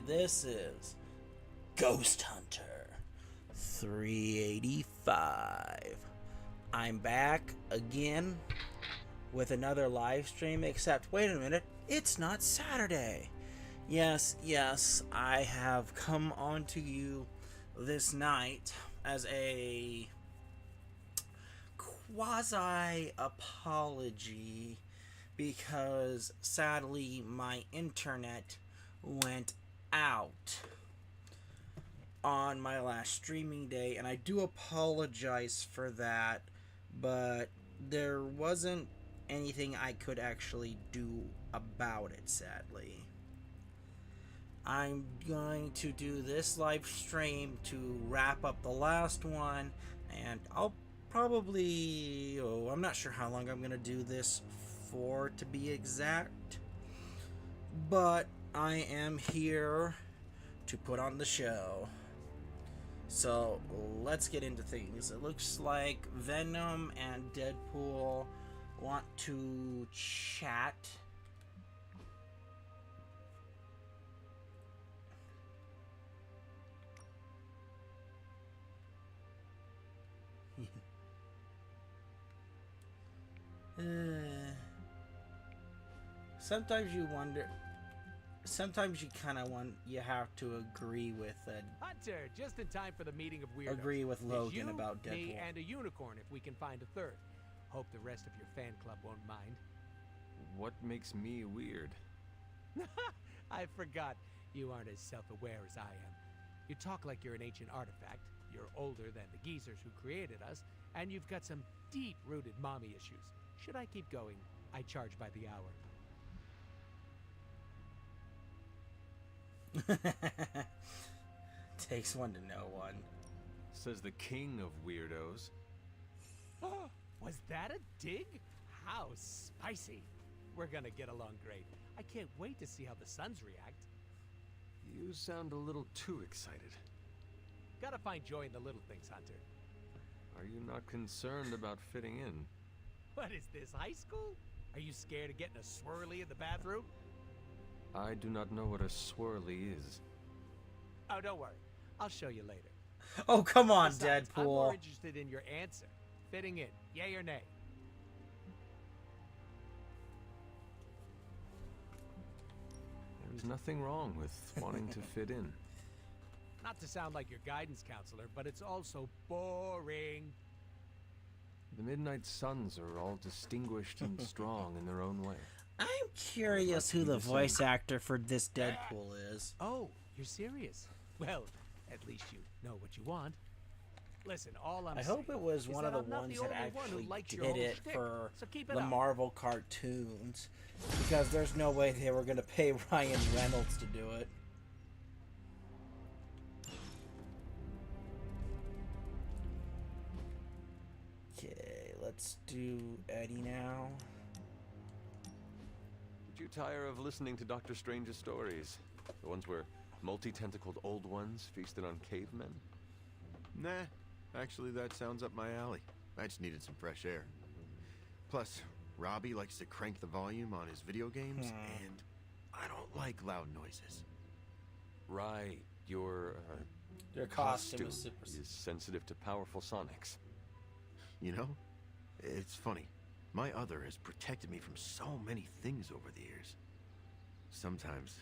this is Ghost Hunter 385. I'm back again with another live stream, except, wait a minute, it's not Saturday. Yes, I have come on to you this night as a quasi-apology because sadly my internet went out on my last streaming day, and I do apologize for that, but there wasn't anything I could actually do about it, sadly. I'm going to do this live stream to wrap up the last one, and I'll probably, I'm not sure how long I'm going to do this for, to be exact, but I am here to put on the show. So let's get into things. It looks like Venom and Deadpool want to chat. Sometimes you wonder. Sometimes you kind of you have to agree with Hunter, just in time for the meeting of weirdos. Agree with Logan you, about Deadpool. Me, and a unicorn if we can find a third. Hope the rest of your fan club won't mind. What makes me weird? I forgot. You aren't as self-aware as I am. You talk like you're an ancient artifact. You're older than the geezers who created us, and you've got some deep-rooted mommy issues. Should I keep going? I charge by the hour. Takes one to know one. Says the king of weirdos. Was that a dig? How spicy. We're gonna get along great. I can't wait to see how the Sons react. You sound a little too excited. Gotta find joy in the little things, Hunter. Are you not concerned about fitting in? What is this, high school? Are you scared of getting a swirly in the bathroom? I do not know what a swirly is. Oh, don't worry. I'll show you later. Oh, come on, Besides, Deadpool. I'm more interested in your answer. Fitting in, yay or nay? There's nothing wrong with wanting to fit in. Not to sound like your guidance counselor, but it's also boring. The Midnight Suns are all distinguished and strong in their own way. I'm curious who the voice actor for this Deadpool is. Oh, you're serious? Well, at least you know what you want. Listen, all I'm I saying hope it was one of the I'm not ones the that only one who actually likes your did whole it shtick, for so keep it the up. Marvel cartoons, because there's no way they were going to pay Ryan Reynolds to do it. Okay, let's do Eddie now. Did you tire of listening to Doctor Strange's stories? The ones where multi-tentacled old ones feasted on cavemen? Nah, actually that sounds up my alley. I just needed some fresh air. Plus, Robbie likes to crank the volume on his video games, and I don't like loud noises. Right, your Costume is super... is sensitive to powerful sonics. You know, it's funny. My other has protected me from so many things over the years. Sometimes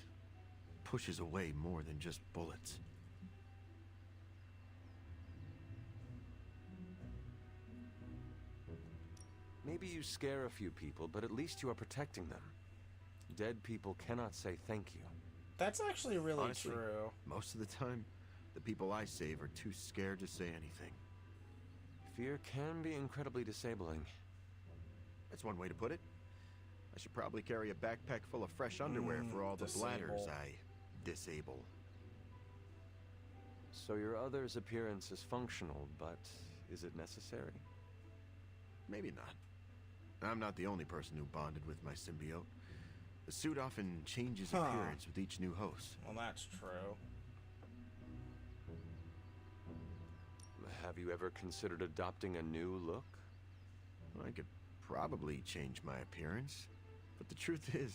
pushes away more than just bullets. Maybe you scare a few people, but at least you are protecting them. Dead people cannot say thank you. That's actually really Honestly, true. most of the time, the people I save are too scared to say anything. Fear can be incredibly disabling. That's one way to put it. I should probably carry a backpack full of fresh underwear for all the bladders I disable. So your other's appearance is functional, but is it necessary? Maybe not. I'm not the only person who bonded with my symbiote. The suit often changes appearance with each new host. Well, that's true. Have you ever considered adopting a new look? I could probably change my appearance, but the truth is,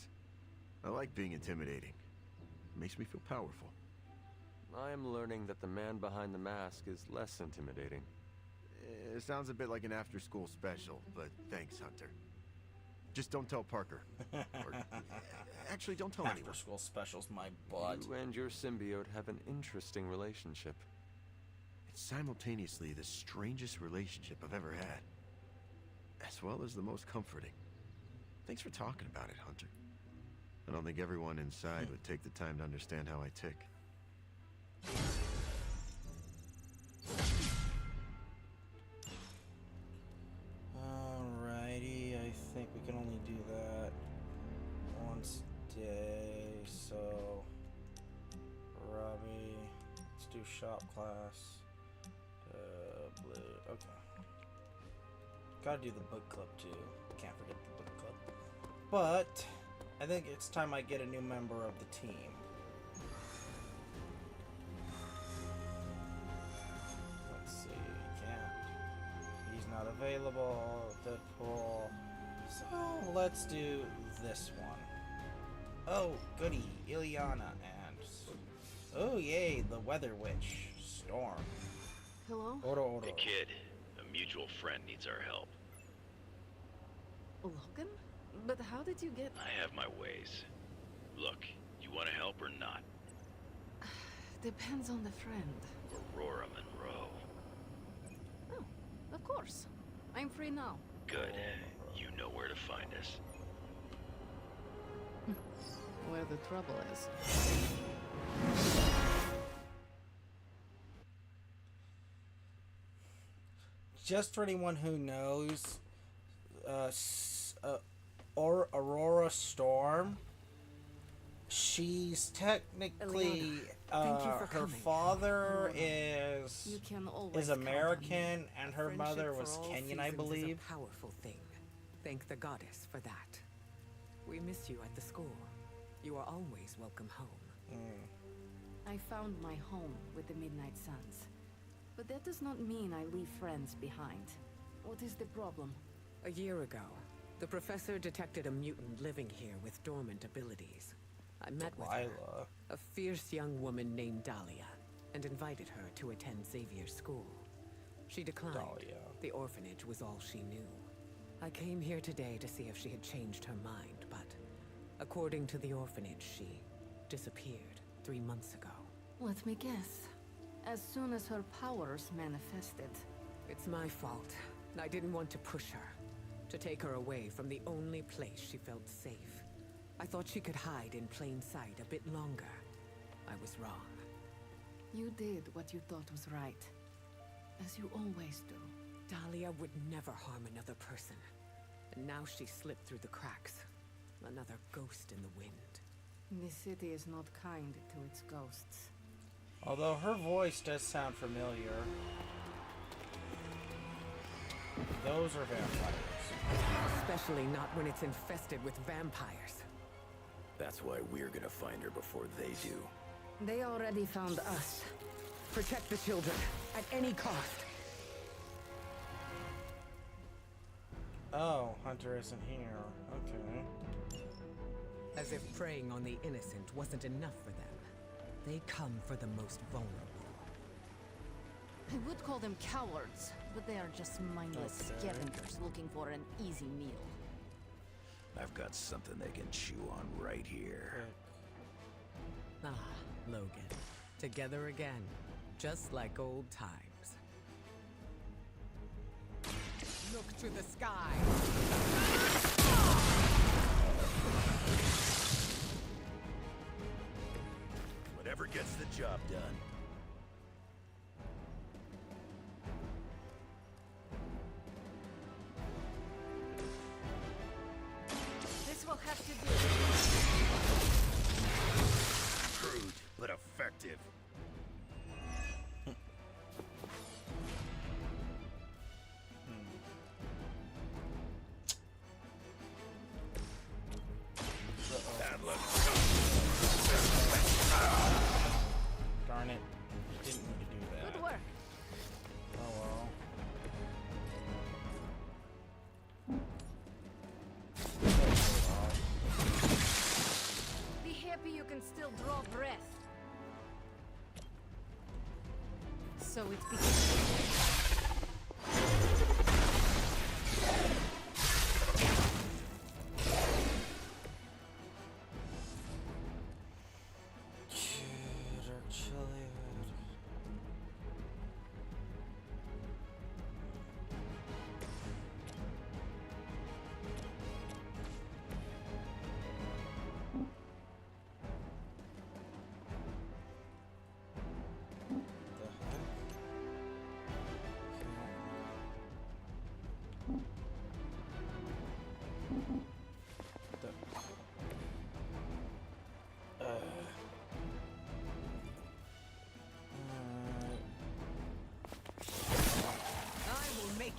I like being intimidating. makes me feel powerful. I am learning that the man behind the mask is less intimidating. It sounds a bit like an after-school special, but thanks, Hunter. Just don't tell Parker. Or, actually, don't tell anyone. After school specials, my butt. You and your symbiote have an interesting relationship. It's simultaneously the strangest relationship I've ever had, as well as the most comforting. Thanks for talking about it, Hunter. I don't think everyone inside would take the time to understand how I tick. Alrighty, I think we can only do that once a day, so Robbie, let's do shop class, blue, okay. Gotta do the book club too, can't forget the book club. But, I think it's time I get a new member of the team. Let's see, can't. He's not available, Deadpool. So, let's do this one. Oh, goody, Ileana, and... oh, yay, the Weather Witch, Storm. Hello? Oro. Hey kid, a mutual friend needs our help. Logan? But how did you get... I have my ways. Look, you want to help or not? Depends on the friend. Aurora Monroe. Oh, of course. I'm free now. Good. You know where to find us. Where the trouble is. Just for anyone who knows, Aurora Storm, she's technically, thank you for her coming. father You is can always count on me. American and her Friendship mother for was all Kenyan, I seasons believe. Is a powerful thing. Thank the goddess for that. We miss you at the school. You are always welcome home. I found my home with the Midnight Suns. But that does not mean I leave friends behind. What is the problem? A year ago, the professor detected a mutant living here with dormant abilities. I met with her, Delilah. a fierce young woman named Dahlia, and invited her to attend Xavier's school. She declined. Dahlia. The orphanage was all she knew. I came here today to see if she had changed her mind, but according to the orphanage, she disappeared 3 months ago. Let me guess. As soon as her powers manifested. It's my fault. I didn't want to push her, to take her away from the only place she felt safe. I thought she could hide in plain sight a bit longer. I was wrong. You did what you thought was right. As you always do. Dahlia would never harm another person. And now she slipped through the cracks. Another ghost in the wind. This city is not kind to its ghosts. Although her voice does sound familiar. Those are vampires. Especially not when it's infested with vampires. That's why we're gonna find her before they do. They already found us. Protect the children, at any cost. Oh, Hunter isn't here. Okay. As if preying on the innocent wasn't enough for them. They come for the most vulnerable. I would call them cowards, but they are just mindless Okay. scavengers looking for an easy meal. I've got something they can chew on right here. Ah, Logan. Together again. Just like old times. Look to the sky! Whatever gets the job done. This will have to do. Crude, but effective. Bad luck. Darn it. still draw breath. So it's beginning.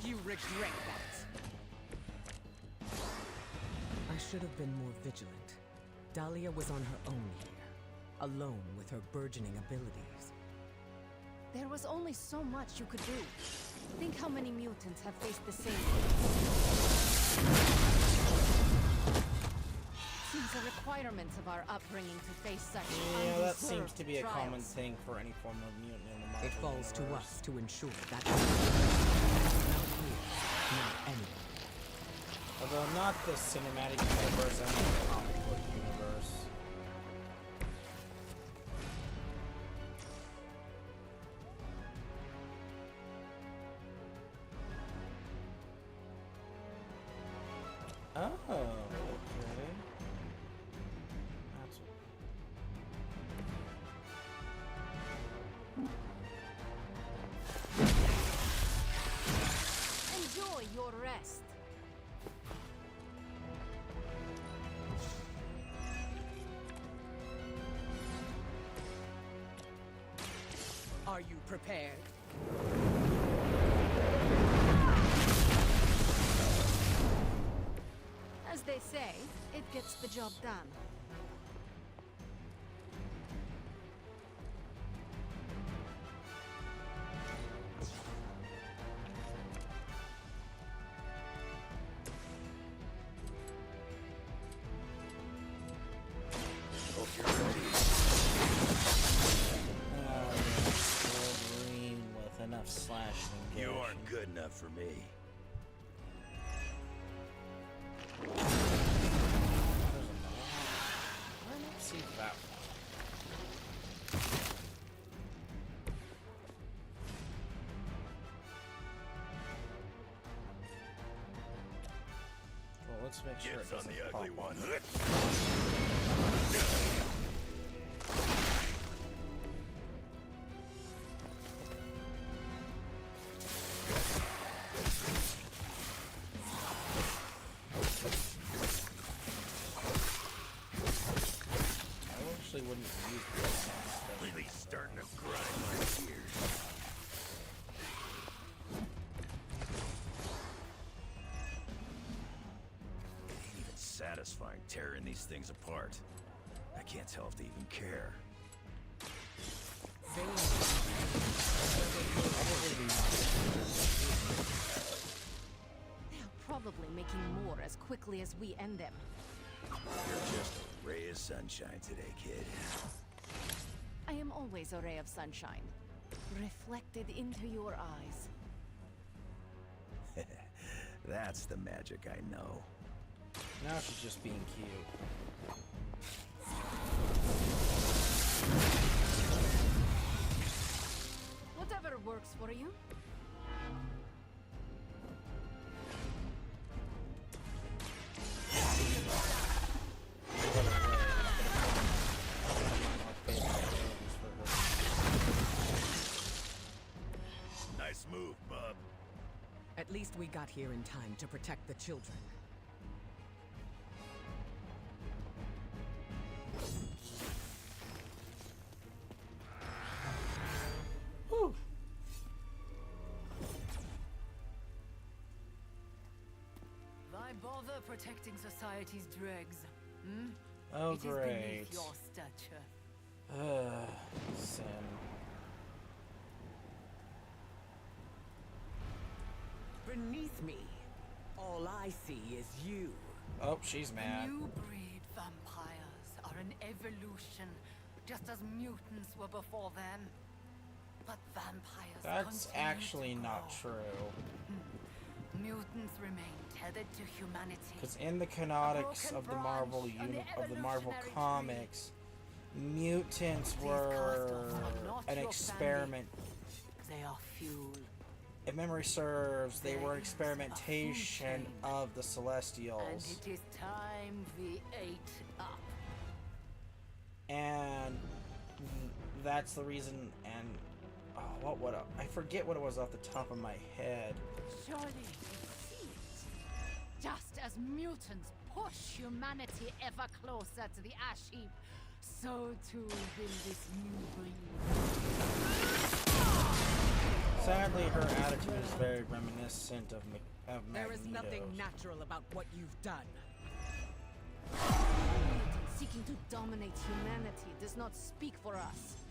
You regret that. I should have been more vigilant. Dahlia was on her own here, alone with her burgeoning abilities. There was only so much you could do. Think how many mutants have faced the same. Seems a requirement of our upbringing to face such Yeah, that seems to be a trials. common thing for any form of mutant in the Marvel It falls to universe. us to ensure that not here, not anywhere. Although not the cinematic universe, I mean the comic book universe. Oh, okay. That's Enjoy your rest. Are you prepared? As they say, it gets the job done. Hope you're ready. Wolverine with enough slashing and You gashing. aren't good enough for me. Let's see that one. Well, let's make sure it Dibs on doesn't the ugly pop one. I actually wouldn't use this one. Really starting to grind my gears. It ain't even satisfying tearing these things apart. I can't tell if they even care. They're probably making more as quickly as we end them. You're just a ray of sunshine today, kid. I am always a ray of sunshine, reflected into your eyes. That's the magic I know. Now she's just being cute. Whatever works for you. Nice move, bub. At least we got here in time to protect the children. Whew. Why bother protecting society's dregs? Hmm? Oh, It is great. beneath your stature. Sin. Beneath me, all I see is you. Oh, she's mad. New breed vampires are an evolution, just as mutants were before them. But vampires That's continue actually to not grow. true. Mutants remain tethered to humanity. Because in the canonics broken of the Marvel branch on the of the Marvel evolutionary comics, mutants These were cast-offs are not an your experiment. They are fuel. If memory serves, they were There an is a experimentation food chain. of the And Celestials. it is time we ate up. And that's the reason. And I forget what it was off the top of my head. Surely you see it. Just as mutants push humanity ever closer to the ash heap, so too will this new breed. Sadly, her attitude is very reminiscent of Magneto's. There is nothing natural about what you've done. Seeking to dominate humanity does not speak for us.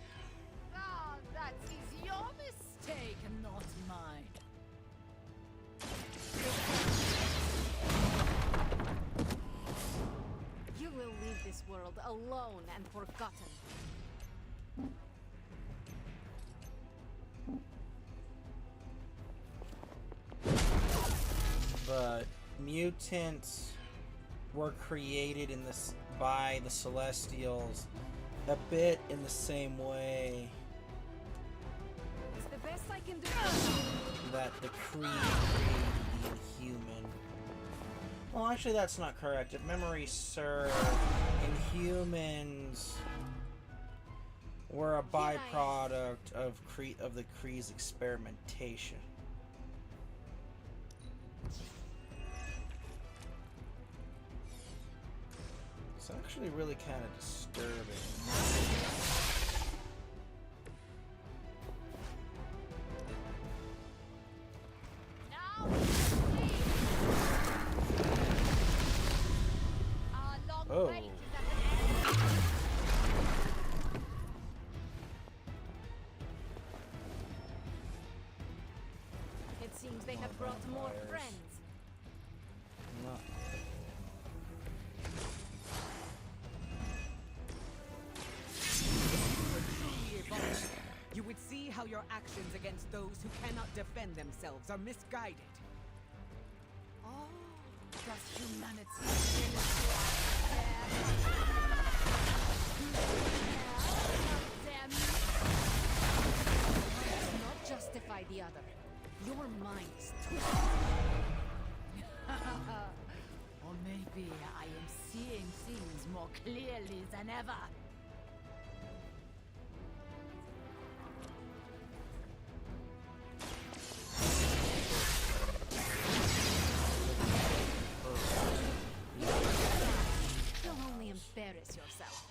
Ah, that is your mistake, not mine. You will leave this world alone and forgotten. But mutants were created by the Celestials a bit in the same way It's the best I can do. that the Kree created the Inhuman. Well, actually, that's not correct. If memory serves, Inhumans were a byproduct of the Kree's experimentation. It's actually really kind of disturbing. Now, our long Oh. wait is at an end. It seems they have brought more vampires. friends. No. You would see how your actions against those who cannot defend themselves are misguided. Oh, does humanity really dare? Dare me? One does not justify the other. Your mind is twisted. Or maybe I am seeing things more clearly than ever. You'll only embarrass yourself.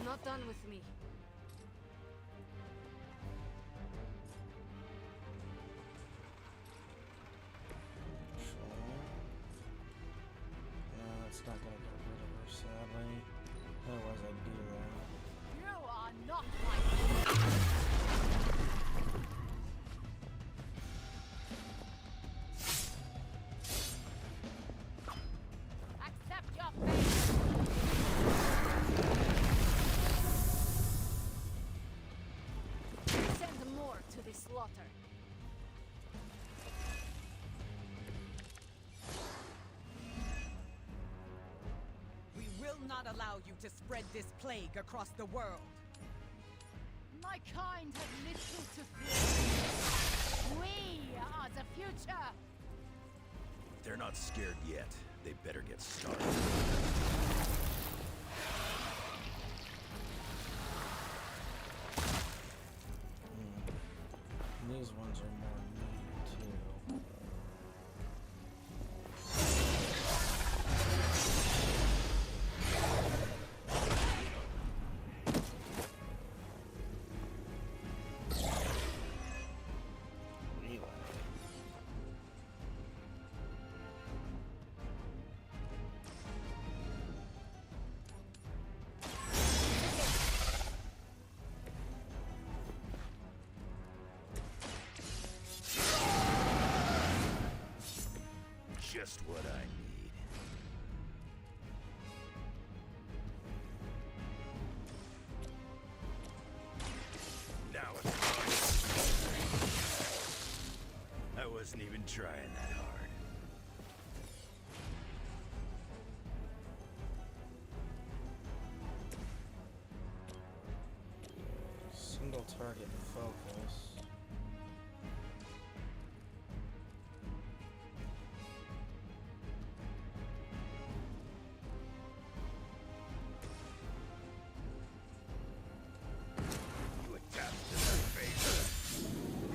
Not done with me. No, it's not gonna get rid of her, sadly. Otherwise, I'd do that. You are not my Accept your fate. Send more to the slaughter. We will not allow you to spread this plague across the world. My kind have little to fear. We are the future. They're not scared yet. They better get started. These ones are more mean, too. just what I need. Now it's fine. I wasn't even trying that hard. Single target focus. You adapt to their fate.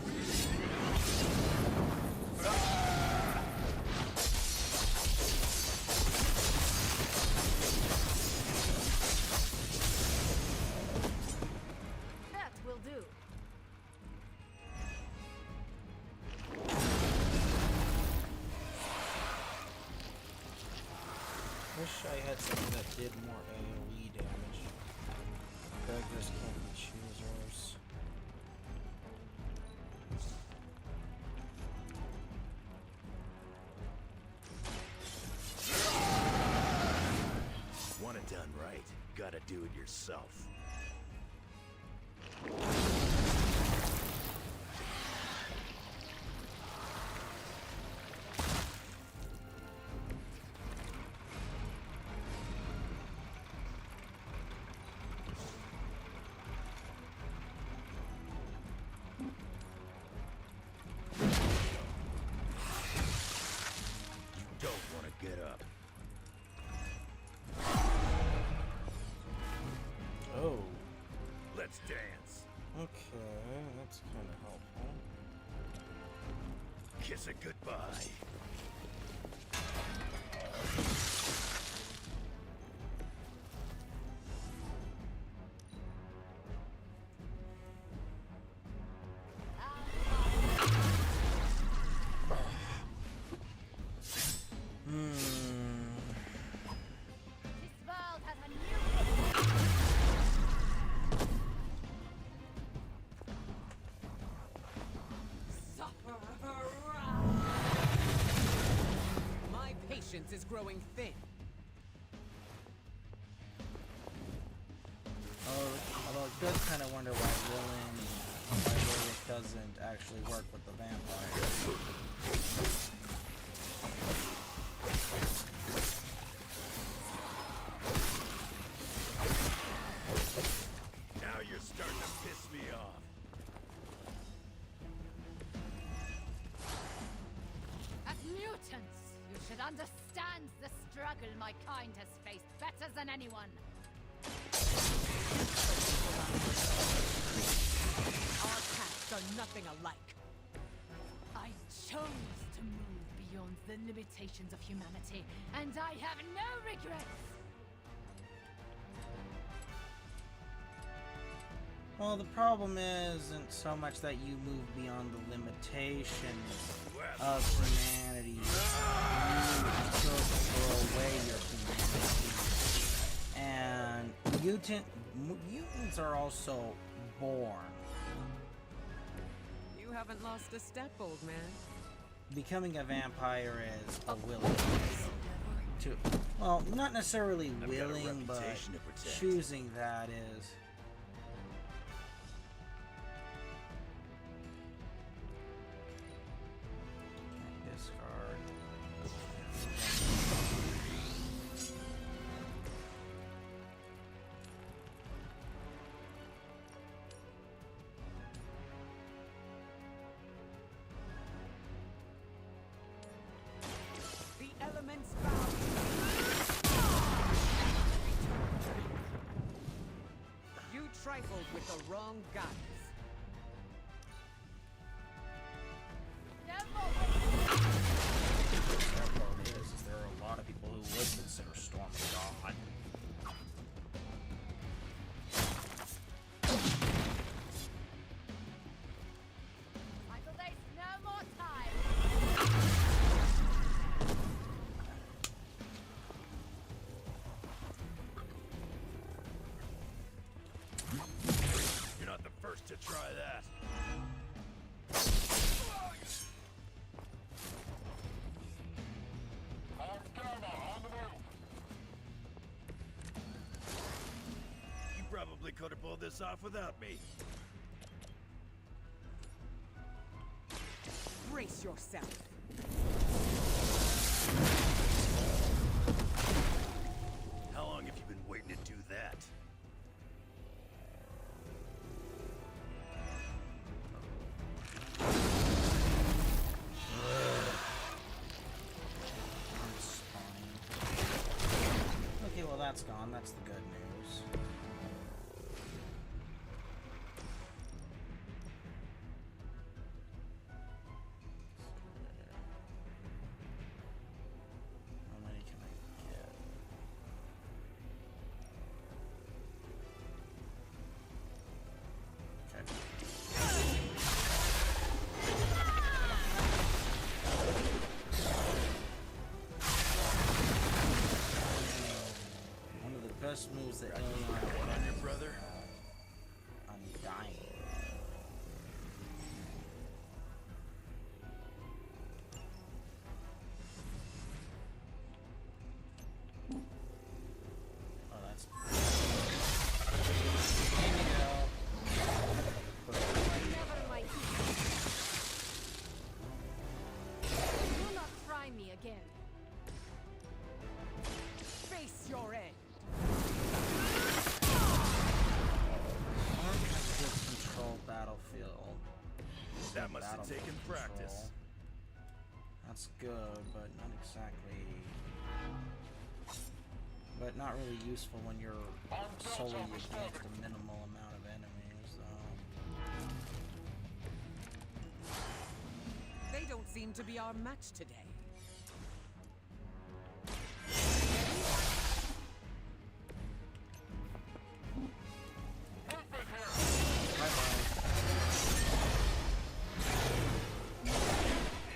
That will do. Wish I had something that did more AoE damage. Beggars can't be choosers. Want it done right, gotta do it yourself. You don't want to get up. Oh, Let's dance. okay, that's kind of helpful. Kiss it goodbye. This world has a new My patience is growing thin. Although it does kind of wonder why William doesn't actually work with the vampire. Now you're starting to piss me off. As mutants, you should understand the struggle my kind has faced better than anyone. Our paths are nothing alike. I chose to move beyond the limitations of humanity, and I have no regrets. Well, the problem isn't so much that you move beyond the limitations of humanity. You still throw away your humanity. And mutants are also born. You haven't lost a step, old man. Becoming a vampire is a willing to, well, not necessarily I've got a willing, but reputation to protect. choosing that is. Discard. The elements bow. You trifled with the wrong goddess. No more That part is there are a lot of people who would consider Storm a god. Michael, there's no more time. You're not the first to try that. could have pulled this off without me. Brace yourself. How long have you been waiting to do that? Okay, well that's gone. That's the good news. How many can I get? Okay. One of the best moves that Alien On your brother? I'm dying. Oh, that's. Never my Do not try me again. Face your end. Control battlefield. That must have taken Battlefield practice. control. That's good, but not exactly. But not really useful when you're solely against a minimal amount of enemies, though. They don't seem to be our match today.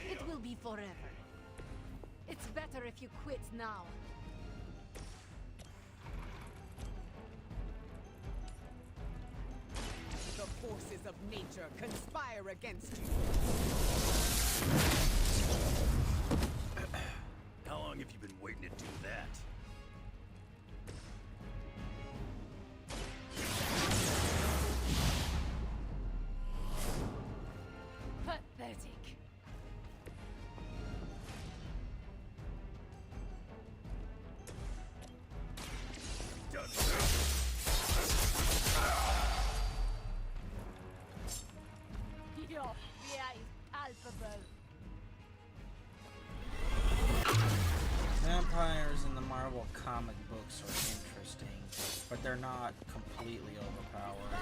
It will be forever. It's better if you quit now. The forces of nature conspire against you. How long have you been waiting to do that? Pathetic. Done. Your fear is palpable. Vampires in the Marvel comic books are interesting, but they're not completely overpowered.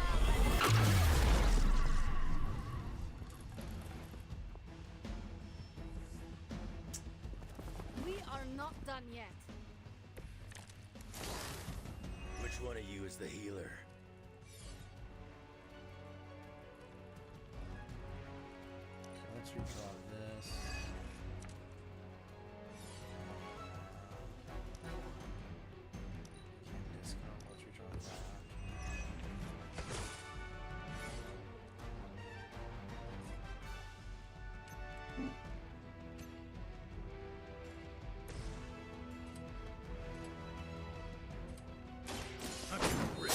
We are not done yet. Which one of you is the healer? So let's redraw this. Can't discard. Let's redraw that. I'm gonna rip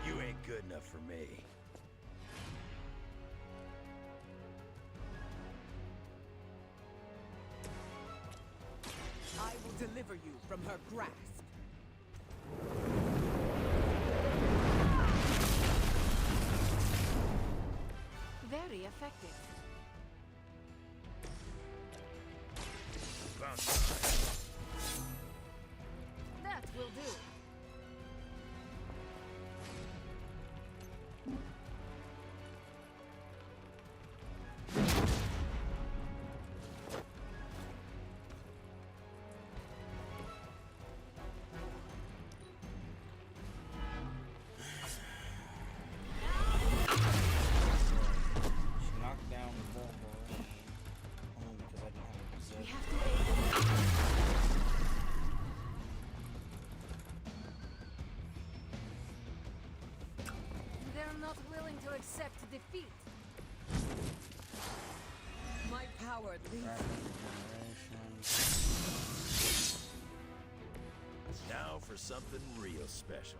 you. You ain't good enough for me. I will deliver you from her grasp. Very effective. Bounce. That will do. She knocked down the Wolverine only because I didn't have a position. We have to aid them. They're not willing to accept defeat. My power leads. Rapid regeneration. Now for something real special.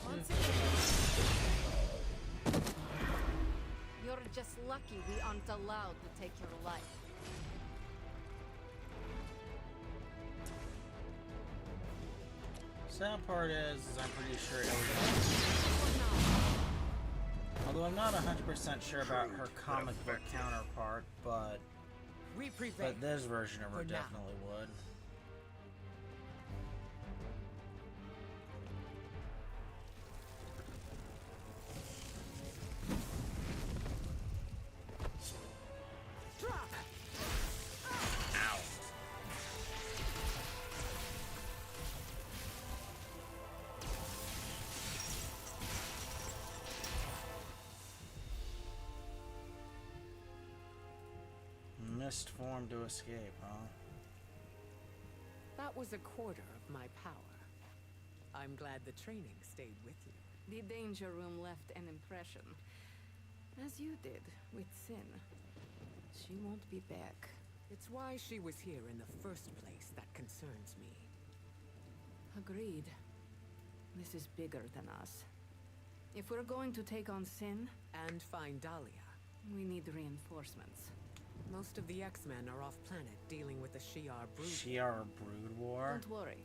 Once again. You're just lucky we aren't allowed to take your life. Sad part is I'm pretty sure everything. Although I'm not 100% sure about her comic book counterpart, but this version of her definitely would. Missed form to escape, huh? That was a quarter of my power. I'm glad the training stayed with you. The danger room left an impression. As you did with Sin. She won't be back. It's why she was here in the first place that concerns me. Agreed. This is bigger than us. If we're going to take on Sin, And find Dahlia. we need reinforcements. Most of the X-Men are off-planet dealing with the Shi'ar brood. Shi'ar Brood War? Don't worry.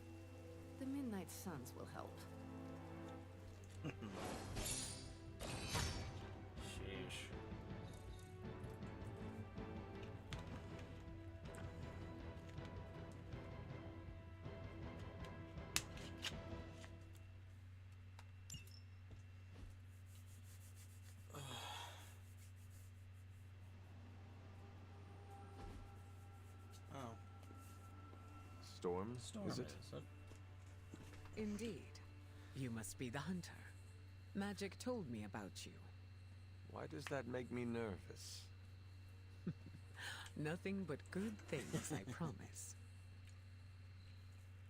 The Midnight Suns will help. Sheesh. Oh, Storm, Storm is it? Indeed. You must be the hunter. Magic told me about you. Why does that make me nervous? Nothing but good things, I promise.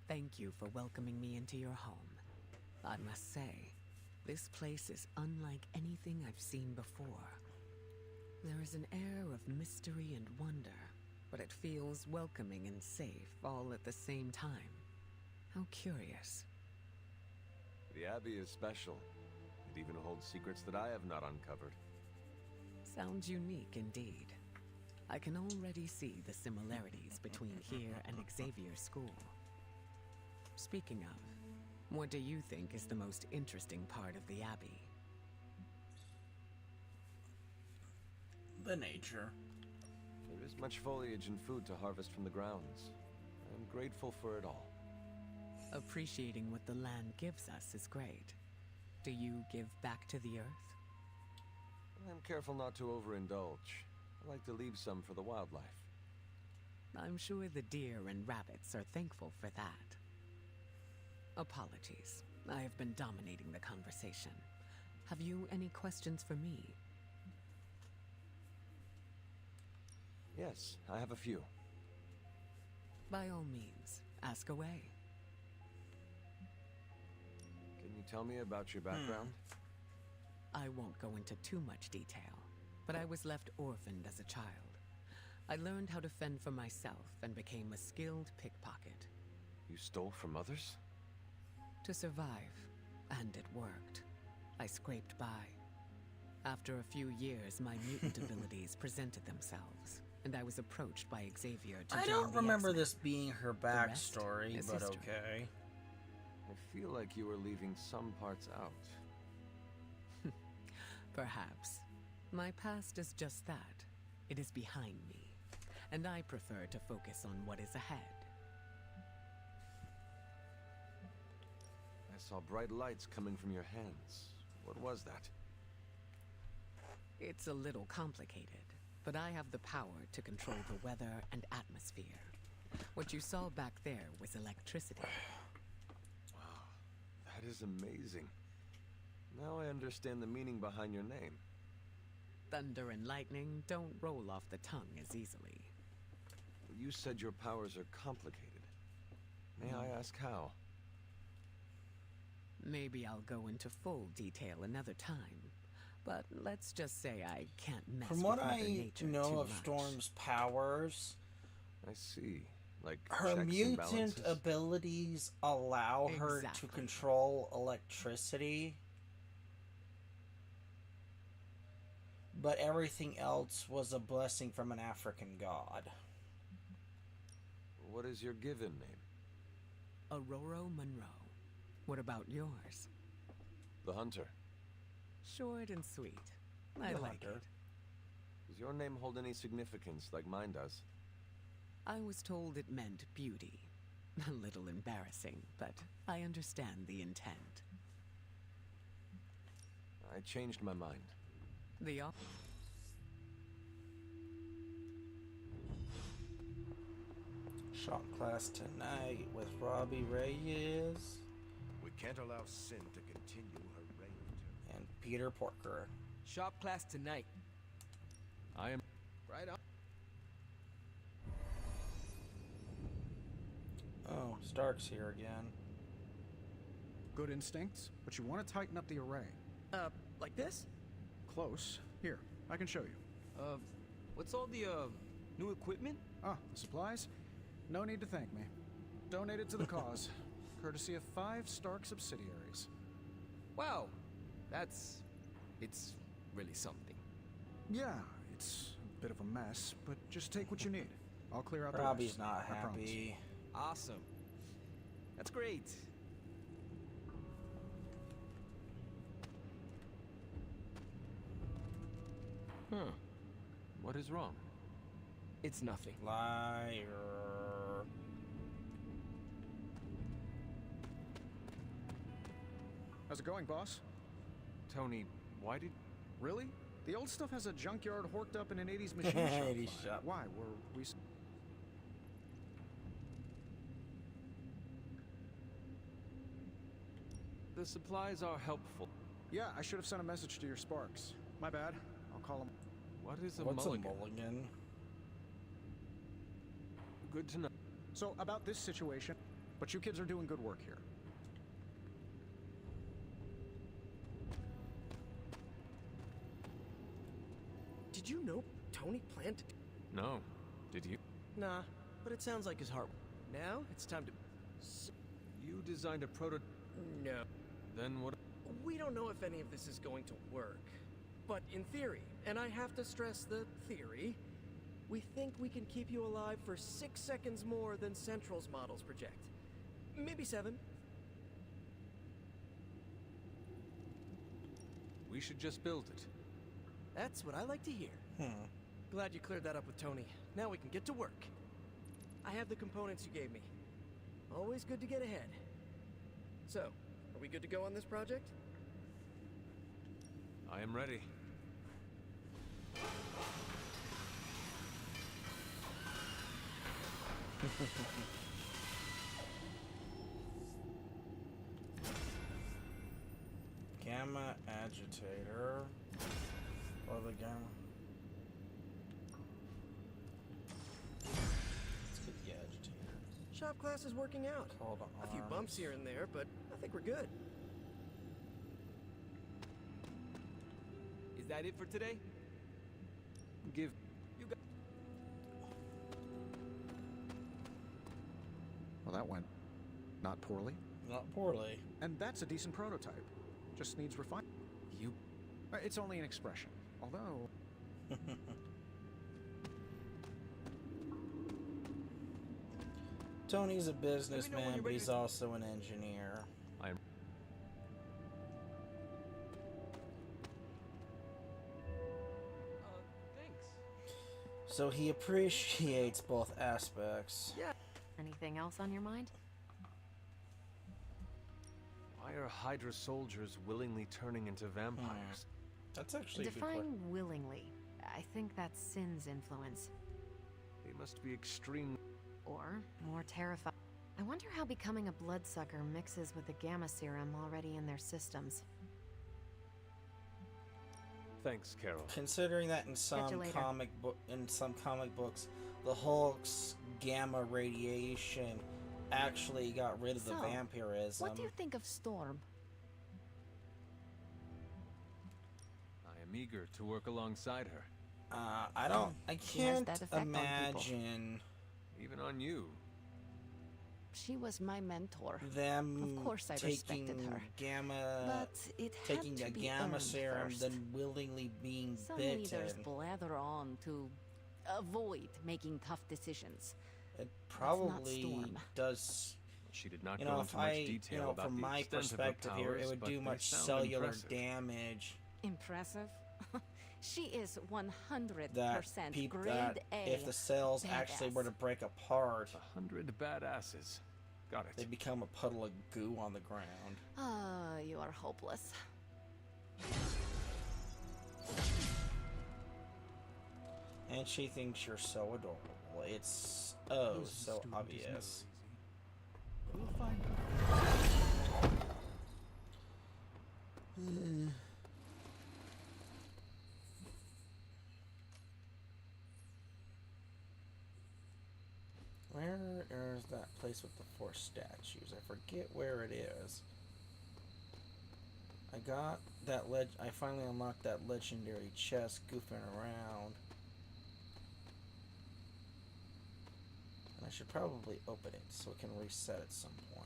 Thank you for welcoming me into your home. I must say, this place is unlike anything I've seen before. There is an air of mystery and wonder, but it feels welcoming and safe all at the same time. How curious. The Abbey is special. It even holds secrets that I have not uncovered. Sounds unique indeed. I can already see the similarities between here and Xavier's school. Speaking of, what do you think is the most interesting part of the Abbey? the nature. There is much foliage and food to harvest from the grounds. I'm grateful for it all. Appreciating what the land gives us is great. Do you give back to the earth? I'm careful not to overindulge. I like to leave some for the wildlife. I'm sure the deer and rabbits are thankful for that. Apologies. I have been dominating the conversation. Have you any questions for me? Yes, I have a few. By all means, ask away. Can you tell me about your background? I won't go into too much detail, but I was left orphaned as a child. I learned how to fend for myself and became a skilled pickpocket. You stole from others? To survive, and it worked. I scraped by. After a few years, my mutant abilities presented themselves, and I was approached by Xavier to I join don't the remember X-Men. this being her rest backstory, is but history. okay. I feel like you were leaving some parts out. Perhaps. My past is just that. It is behind me, and I prefer to focus on what is ahead. I saw bright lights coming from your hands. What was that? It's a little complicated, but I have the power to control the weather and atmosphere. What you saw back there was electricity. Wow, that is amazing. Now I understand the meaning behind your name. Thunder and lightning don't roll off the tongue as easily. You said your powers are complicated. May I ask how? Maybe I'll go into full detail another time, But let's just say I can't mess From with what Mother I Nature too know of much. Storm's powers, I see. Like her checks and mutant balances? abilities allow her to Exactly. control electricity, but everything else was a blessing from an African god. What is your given name? Aurora Monroe. What about yours? The Hunter. Short and sweet. I The like Hunter. it. Does your name hold any significance like mine does? I was told it meant beauty. A little embarrassing, but I understand the intent. I changed my mind. The op- Shop class tonight with Robbie Reyes We can't allow sin to continue her reign of terror. and Peter Porker. Shop class tonight. I am... Right on. Oh, Stark's here again. Good instincts, but you want to tighten up the array. Like this? Close. Here, I can show you. What's all the, new equipment? Ah, the supplies? No need to thank me. Donated to the cause, courtesy of 5 Stark subsidiaries. Wow. It's really something. Yeah, it's a bit of a mess, but just take what you need. I'll clear out the Robbie's rest, not I promise. happy. Awesome. That's great. Huh. What is wrong? It's nothing. Liar. How's it going, boss? Tony, why did... Really? The old stuff has a junkyard horked up in an 80s machine shop. 80s shop. Why? Were we... The supplies are helpful. Yeah, I should have sent a message to your Sparks. My bad. I'll call them. What is a What's mulligan? a mulligan? Good to know. So, about this situation, but you kids are doing good work here. Did you know Tony planned to... No. Did you? Nah, but it sounds like his heart. Now, it's time to... You designed a prototype. No. Then what... We don't know if any of this is going to work. But in theory, and I have to stress the theory, we think we can keep you alive for 6 seconds more than Central's models project. Maybe 7. We should just build it. That's what I like to hear. Glad you cleared that up with Tony. Now we can get to work. I have the components you gave me. Always good to get ahead. So, are we good to go on this project? I am ready. Gamma agitator. Or the gamma. Let's get the agitator. Shop class is working out. Called A few arms. bumps here and there, but I think we're good. Is that it for today? Give... You got... Well, that went not poorly. Not poorly. And that's a decent prototype. Just needs refinement. You... It's only an expression. Although... Tony's a when businessman, you're but ready he's to- also an engineer. I am... thanks. So he appreciates both aspects. Anything else on your mind? Why are Hydra soldiers willingly turning into vampires? That's actually a good Define question. willingly. I think that's Sin's influence. They must be extreme... Or more terrifying. I wonder how becoming a bloodsucker mixes with the gamma serum already in their systems. Thanks, Carol. Considering that in you some later. comic books, the Hulk's gamma radiation actually got rid of the So, vampirism. What do you think of Storm? I am I'm eager to work alongside her. I She has can't that effect on people. imagine Even on you. She was my mentor. them Of course I taking respected her. gamma, But it had taking to a be gamma earned serum, first. then willingly being Some bitten. leaders blather on to avoid making tough decisions. It not probably Storm. does. She did not You go know, into if much I, detail about from the my extent of her perspective here, it powers, would but do they much sound cellular impressive. damage. Impressive? She is 100% That grade that A. if the cells actually were to badass. break apart, 100 badasses. Got they it. become a puddle of goo on the ground. Ah, you are hopeless. And she thinks you're so adorable. It's oh Losing so student is never obvious. easy. We'll find out. Where is that place with the 4 statues? I forget where it is. I got that I finally unlocked that legendary chest goofing around. And I should probably open it so it can reset at some point.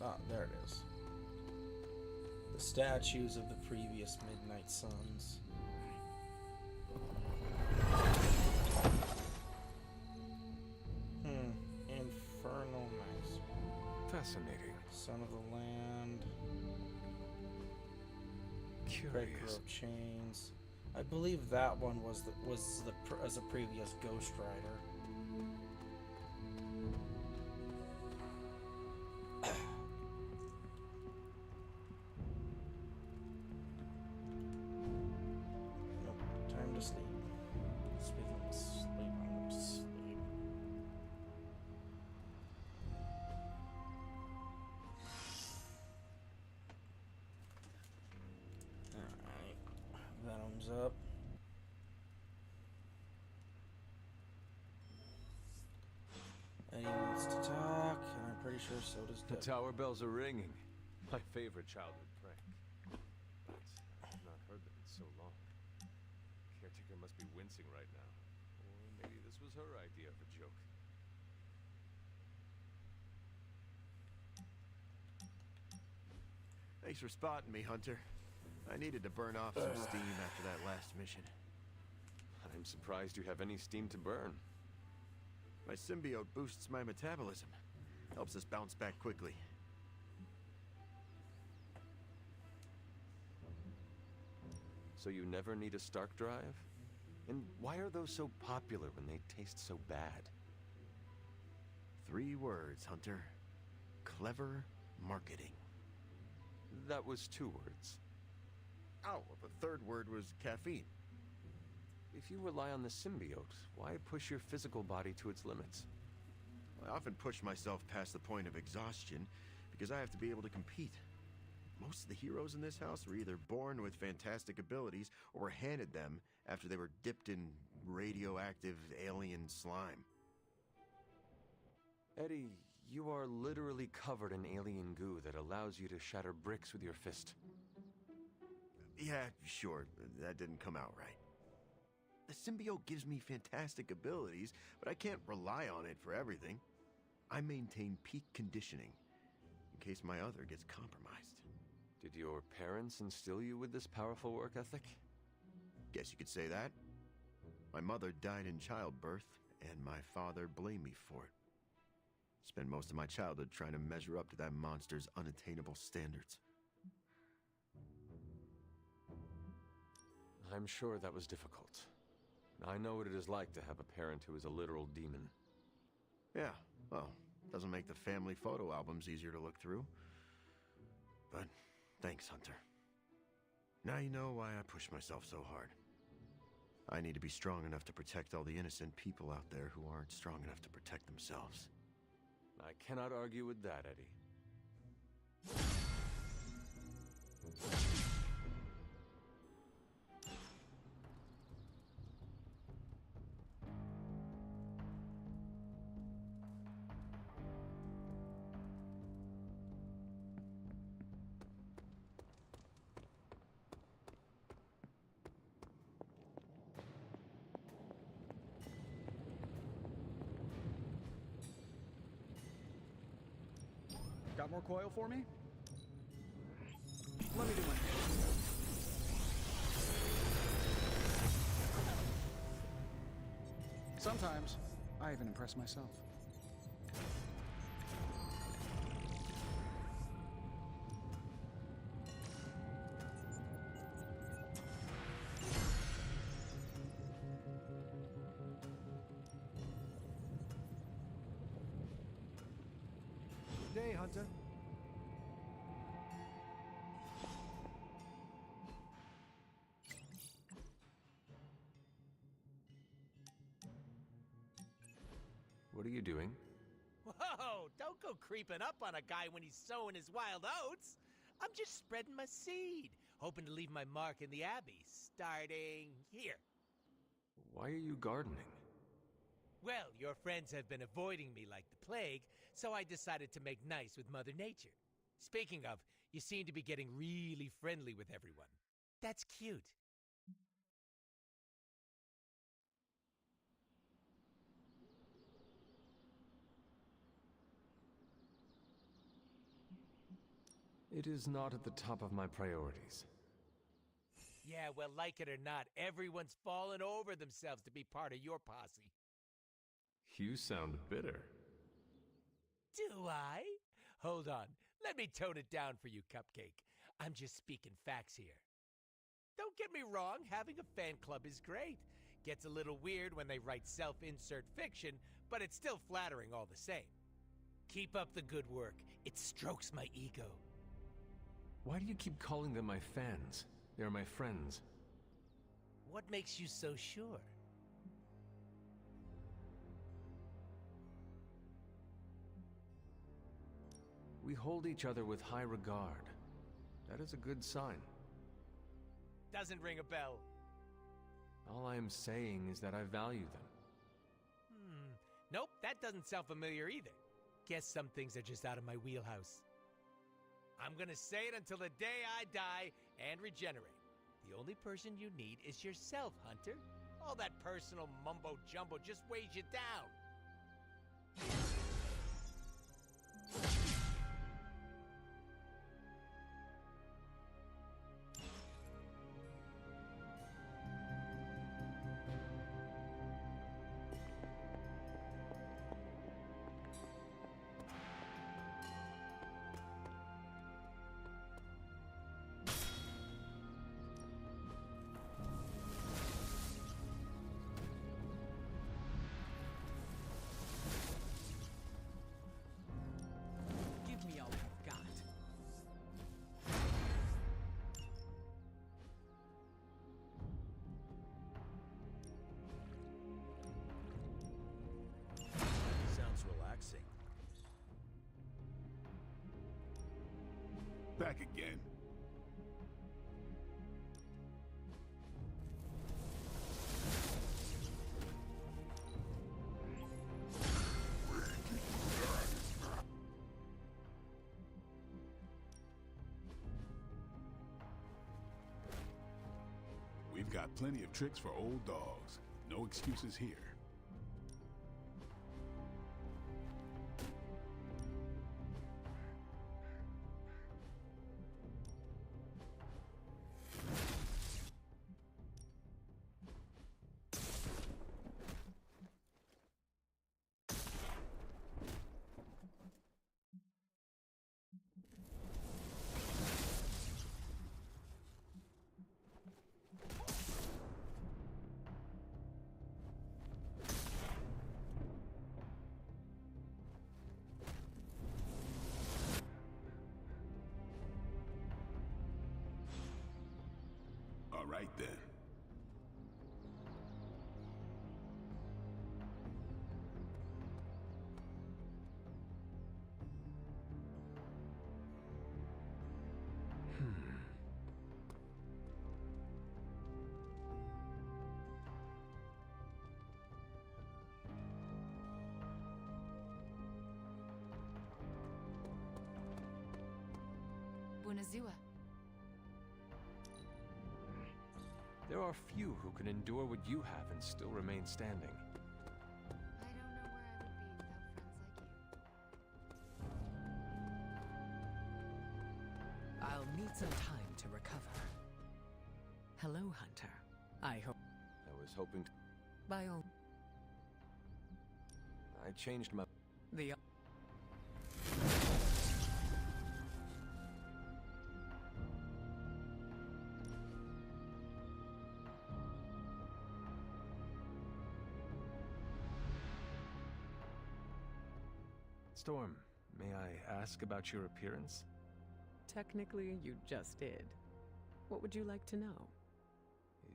Ah, there it is. The statues of the previous Midnight Suns. Infernal Nice. Fascinating. Son of the Land. Break Curious. rope chains. I believe that one was as a previous Ghost Rider. Nope, time to sleep. Speaking of sleep, I'm going to sleep. Alright. Venom's up. Eddie wants to talk, and I'm pretty sure so does The Deb. tower bells are ringing. My favorite childhood prank. But I've not heard them in so long. Caretaker must be wincing right now. Or maybe this was her idea of a joke. Thanks for spotting me, Hunter. I needed to burn off some steam after that last mission. I'm surprised you have any steam to burn. My symbiote boosts my metabolism. Helps us bounce back quickly. So you never need a Stark drive? And why are those so popular when they taste so bad? 3 words, Hunter. Clever marketing. That was 2 words. Oh, well, the 3rd word was caffeine. If you rely on the symbiote, why push your physical body to its limits? I often push myself past the point of exhaustion because I have to be able to compete. Most of the heroes in this house were either born with fantastic abilities or were handed them after they were dipped in radioactive alien slime. Eddie, you are literally covered in alien goo that allows you to shatter bricks with your fist. Yeah, sure, that didn't come out right. The symbiote gives me fantastic abilities, but I can't rely on it for everything. I maintain peak conditioning in case my other gets compromised. Did your parents instill you with this powerful work ethic? Guess you could say that. My mother died in childbirth, and my father blamed me for it. Spent most of my childhood trying to measure up to that monster's unattainable standards. I'm sure that was difficult. I know what it is like to have a parent who is a literal demon. Yeah, well, doesn't make the family photo albums easier to look through. But thanks, Hunter. Now you know why I push myself so hard. I need to be strong enough to protect all the innocent people out there who aren't strong enough to protect themselves. I cannot argue with that, Eddie. Got more coil for me? Let me do my thing. Sometimes, I even impress myself. Good day, Hunter. What are you doing? Whoa! Don't go creeping up on a guy when he's sowing his wild oats. I'm just spreading my seed, hoping to leave my mark in the Abbey, starting here. Why are you gardening? Well, your friends have been avoiding me like the plague, so I decided to make nice with Mother Nature. Speaking of, you seem to be getting really friendly with everyone. That's cute. It is not at the top of my priorities. Yeah, well, like it or not, everyone's fallen over themselves to be part of your posse. You sound bitter. Do I? Hold on. Let me tone it down for you, Cupcake. I'm just speaking facts here. Don't get me wrong, having a fan club is great. Gets a little weird when they write self-insert fiction, but it's still flattering all the same. Keep up the good work. It strokes my ego. Why do you keep calling them my fans? They're my friends. What makes you so sure? We hold each other with high regard. That is a good sign. Doesn't ring a bell. All I am saying is that I value them. Nope, that doesn't sound familiar either. Guess some things are just out of my wheelhouse. I'm gonna say it until the day I die and regenerate. The only person you need is yourself, Hunter. All that personal mumbo-jumbo just weighs you down. Give me all you've got. Sounds relaxing. Back again. We've got plenty of tricks for old dogs. No excuses here. All right then. Bunazua. There are few who can endure what you have and still remain standing. I don't know where I would be without friends like you. need some time to recover. Hello, Hunter. I hope... I was hoping to... By all... I changed my... The... Storm, may I ask about your appearance? Technically, you just did. What would you like to know?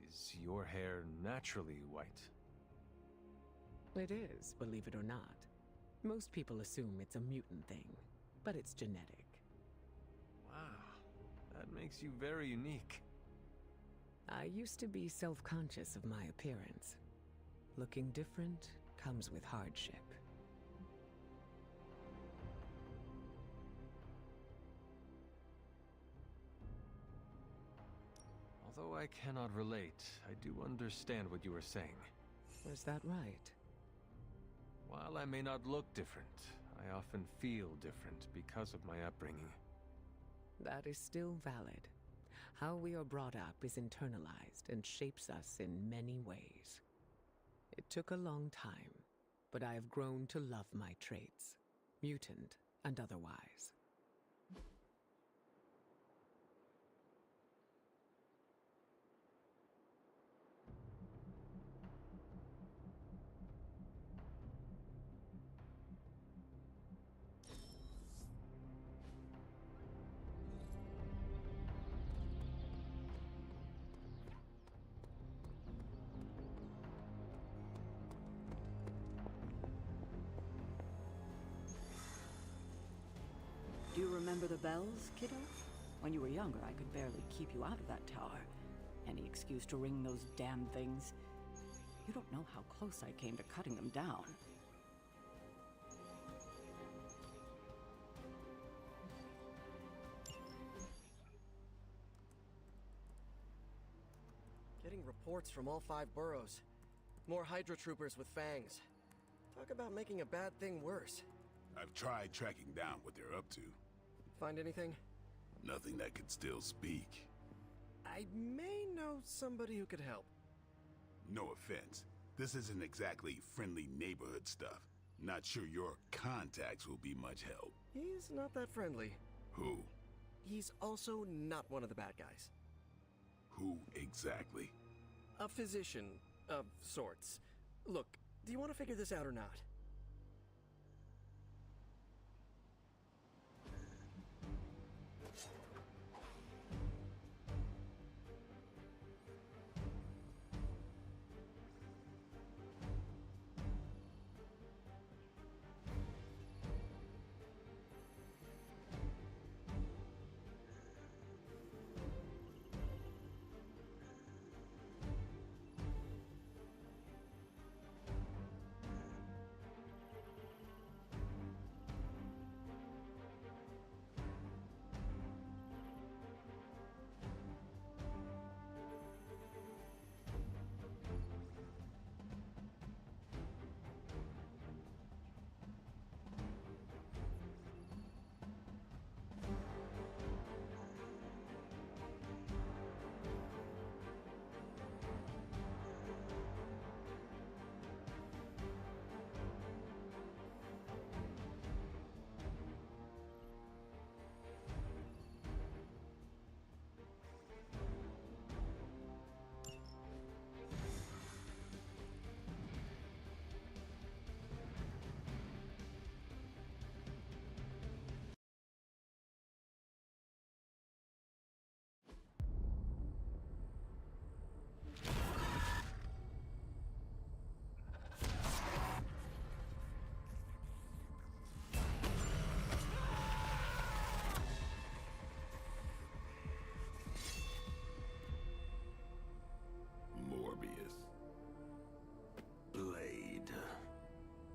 Is your hair naturally white? It is, believe it or not. Most people assume it's a mutant thing, but it's genetic. Wow, that makes you very unique. I used to be self-conscious of my appearance. Looking different comes with hardship. Although I cannot relate, I do understand what you are saying. Is that right? While I may not look different, I often feel different because of my upbringing. That is still valid. How we are brought up is internalized and shapes us in many ways. It took a long time, but I have grown to love my traits, mutant and otherwise. Do you remember the bells, kiddo? When you were younger, I could barely keep you out of that tower. Any excuse to ring those damn things. You don't know how close I came to cutting them down. Getting reports from all 5 boroughs. More Hydra troopers with fangs. Talk about making a bad thing worse. I've tried tracking down what they're up to. Find anything? Nothing that could still speak. I may know somebody who could help. No offense. This isn't exactly friendly neighborhood stuff. Not sure your contacts will be much help. He's not that friendly. Who? He's also not one of the bad guys. Who exactly? A physician of sorts. Look, do you want to figure this out or not?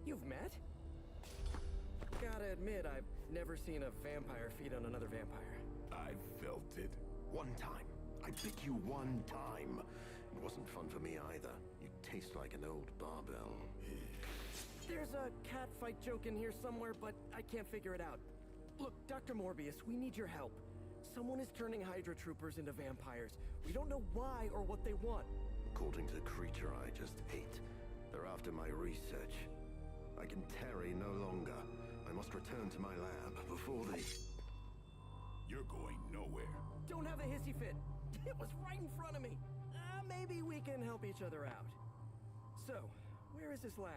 You've met? Gotta admit, I've never seen a vampire feed on another vampire. I felt it. One time. I bit you one time. It wasn't fun for me either. You taste like an old barbell. There's a cat fight joke in here somewhere, but I can't figure it out. Look, Dr. Morbius, we need your help. Someone is turning Hydra troopers into vampires. We don't know why or what they want. According to the creature I just ate, they're after my research. I can tarry no longer. I must return to my lab before they... You're going nowhere. Don't have a hissy fit. It was right in front of me. Maybe we can help each other out. So, where is this lab?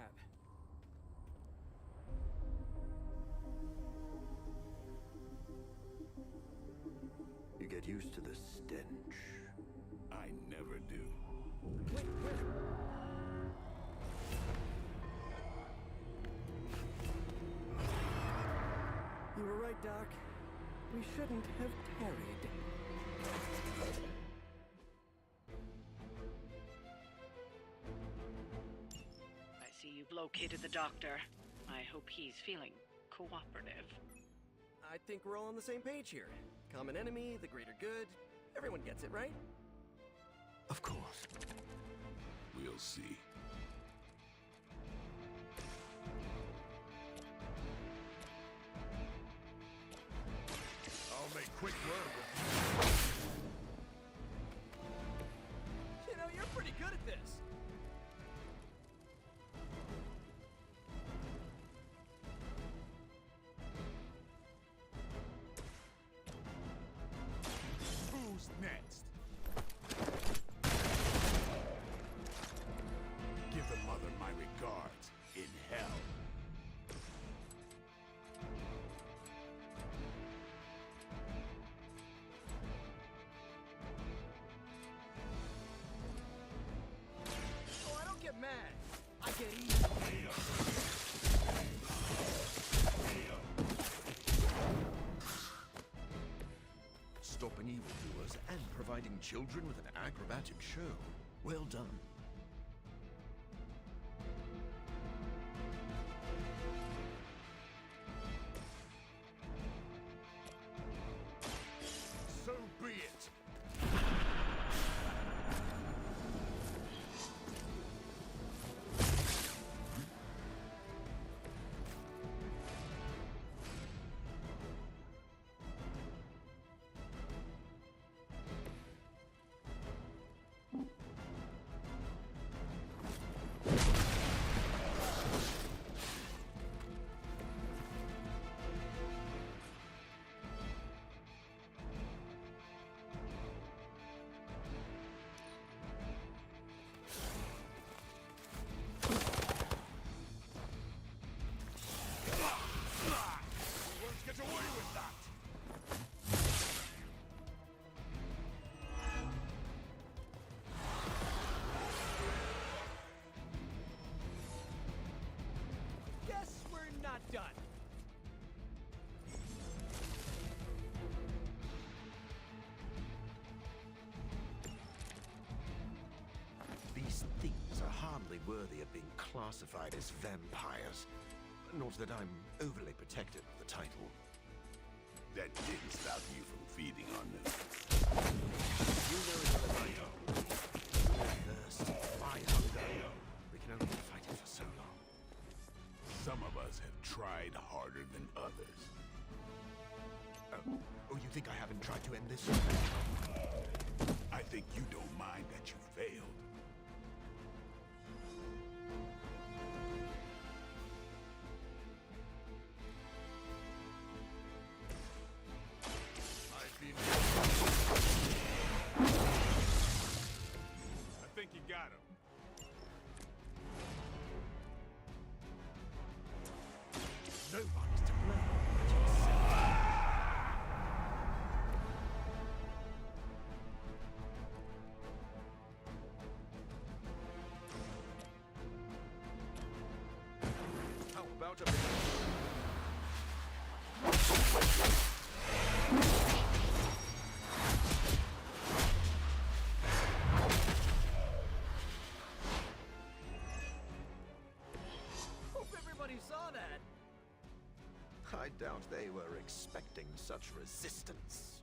You get used to the stench. I never do. Wait, where? You were right, Doc. We shouldn't have tarried. I see you've located the doctor. I hope he's feeling cooperative. I think we're all on the same page here. Common enemy, the greater good. Everyone gets it, right? Of course. We'll see. I'll make quick work of You know, you're pretty good at this. who's next. Give the mother my regards in hell. Oh, I don't get mad. I get evil. Stopping evildoers and providing children with an acrobatic show. Well done. So be it. Get away with that! Guess we're not done. These things are hardly worthy of being classified as vampires. Not that I'm overly protective of the title. That didn't stop you from feeding on them. You know it as I do. Your thirst, my hunger. We can only fight it for so long. Some of us have tried harder than others. Oh, you think I haven't tried to end this? I think you don't mind that you failed. I think you got him. Nobody's to blame but yourself. How about a bit? Hope everybody saw that. I doubt they were expecting such resistance.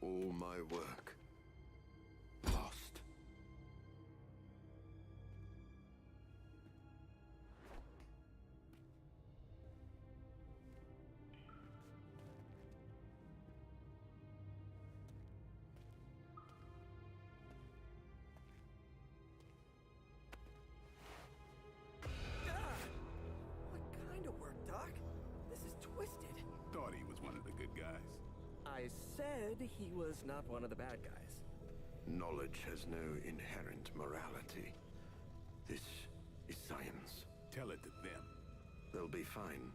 All my work. Lost. What kind of work, Doc? This is twisted. Thought he was one of the good guys. I said he was not one of the bad guys. Knowledge has no inherent morality. This is science. Tell it to them. They'll be fine.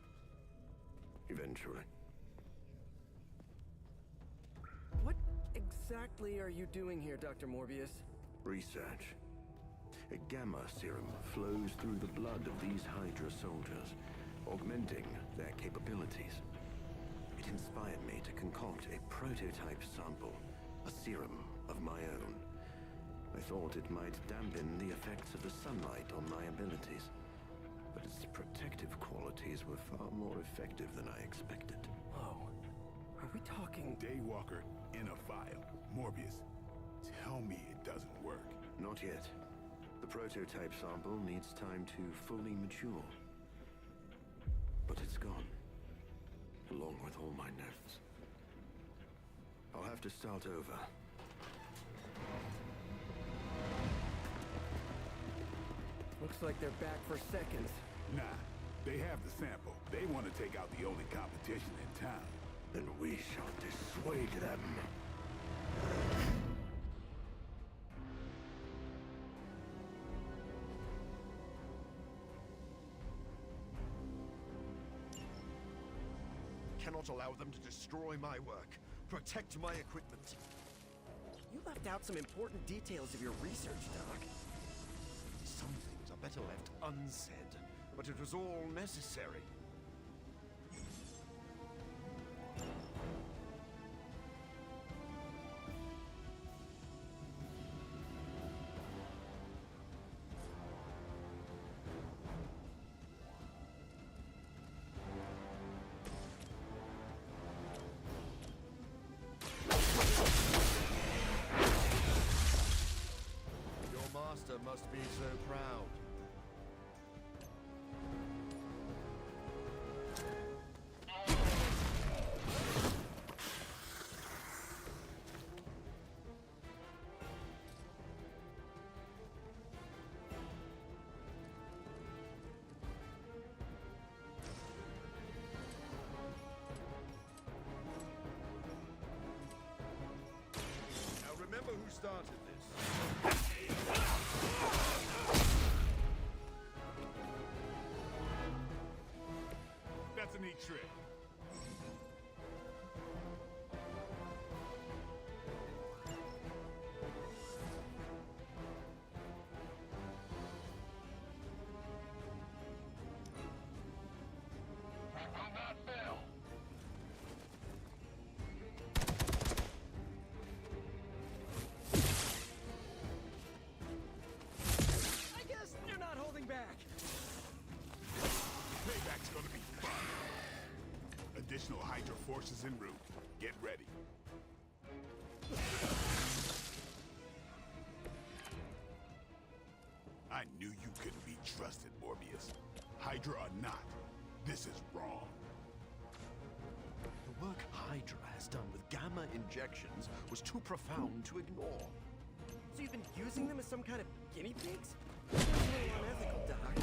Eventually. What exactly are you doing here, Dr. Morbius? Research. A gamma serum flows through the blood of these Hydra soldiers, augmenting their capabilities. It inspired me to concoct a prototype sample, a serum of my own. I thought it might dampen the effects of the sunlight on my abilities, but its protective qualities were far more effective than I expected. Whoa. Are we talking... Daywalker in a vial. Morbius, tell me it doesn't work. Not yet. The prototype sample needs time to fully mature. But it's gone. Along with all my notes. I'll have to start over. Looks like they're back for seconds. Nah, they have the sample. They want to take out the only competition in town. Then we shall dissuade them. Cannot allow them to destroy my work. Protect my equipment. You left out some important details of your research, Doc. Some things are better left unsaid, but it was all necessary. Must be so proud. Now remember who started this. That's a neat trick. I guess they're not holding back. Payback's gonna be fun. Additional Hydra forces en route. Get ready. I knew you couldn't be trusted, Morbius. Hydra or not, this is wrong. The work Hydra has done with gamma injections was too profound to ignore. So you've been using them as some kind of guinea pigs? Seems a little unethical, Doc.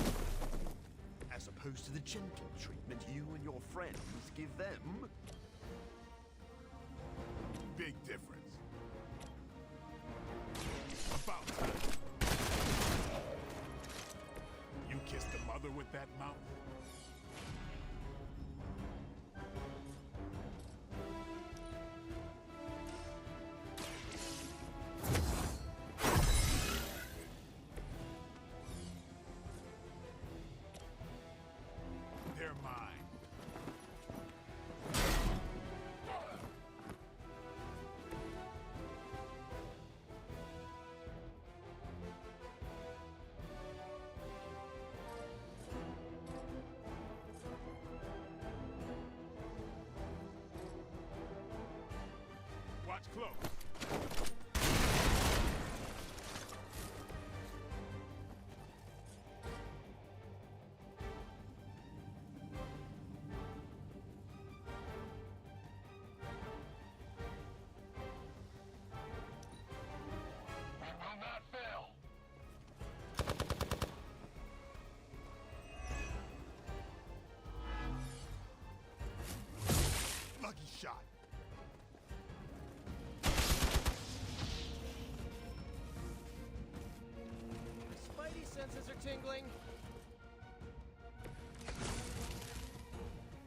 As opposed to the gentle treatment you and your friends give them. Big difference. About time. You kissed the mother with that mouth? They're mine. senses are tingling.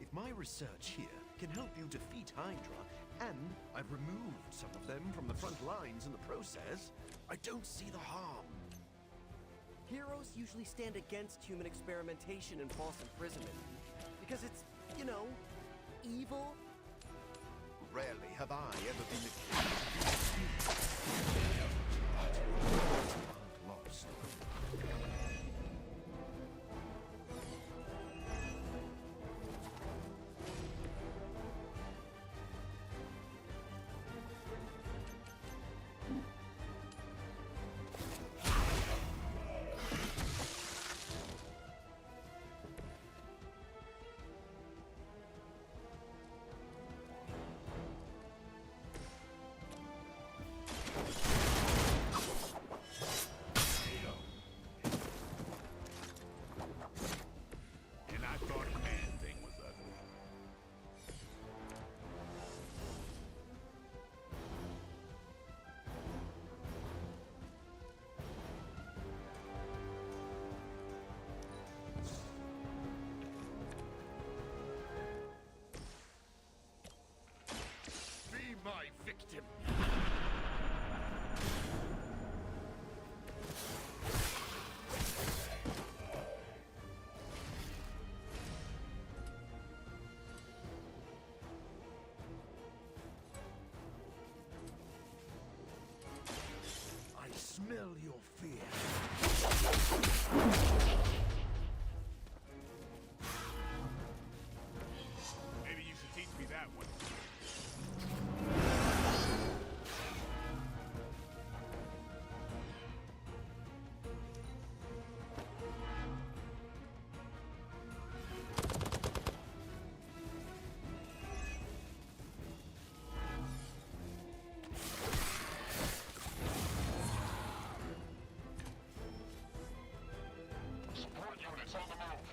If my research here can help you defeat Hydra, and I've removed some of them from the front lines in the process, I don't see the harm. Heroes usually stand against human experimentation and false imprisonment. Because it's, you know, evil. Rarely have I ever been accused of lost. And I thought Man-Thing was ugly. Be my victim. I smell your fear. Maybe you should teach me that one. Support units on the move.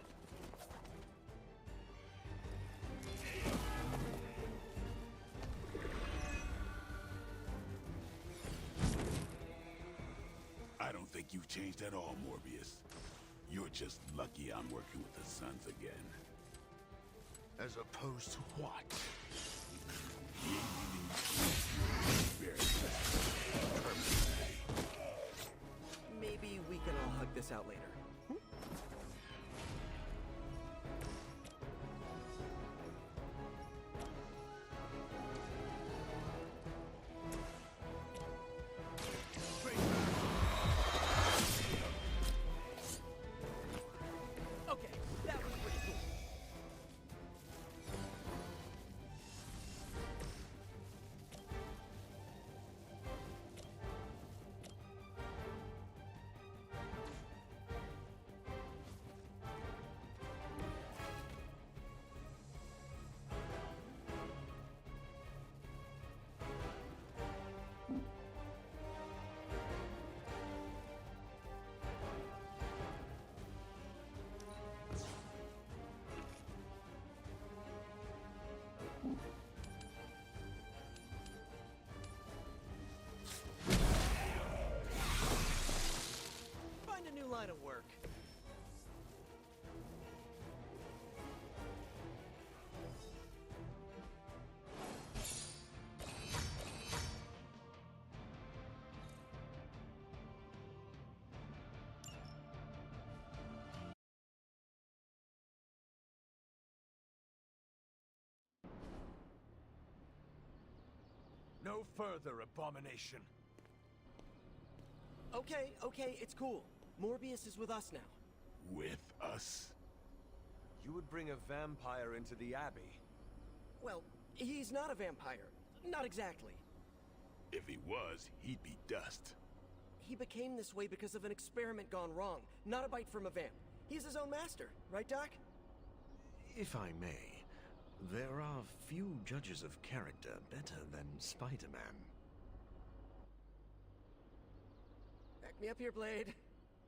I don't think you've changed at all, Morbius. You're just lucky I'm working with the Sons again. As opposed to what? Maybe we can all hug this out later. Okay, that was pretty cool. Find a new line of work. No further abomination. Okay, it's cool. Morbius is with us now. With us? You would bring a vampire into the Abbey. Well, he's not a vampire. Not exactly. If he was, he'd be dust. He became this way because of an experiment gone wrong, not a bite from a vamp. He's his own master, right, Doc? If I may, there are few judges of character better than Spider-Man. Back me up here, Blade.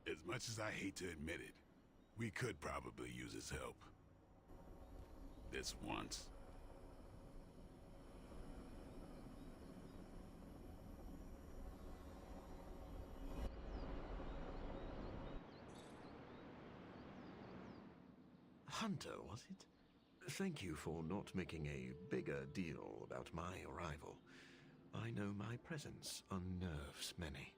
As much as I hate to admit it, we could probably use his help. This once. Hunter, was it? Thank you for not making a bigger deal about my arrival. I know my presence unnerves many.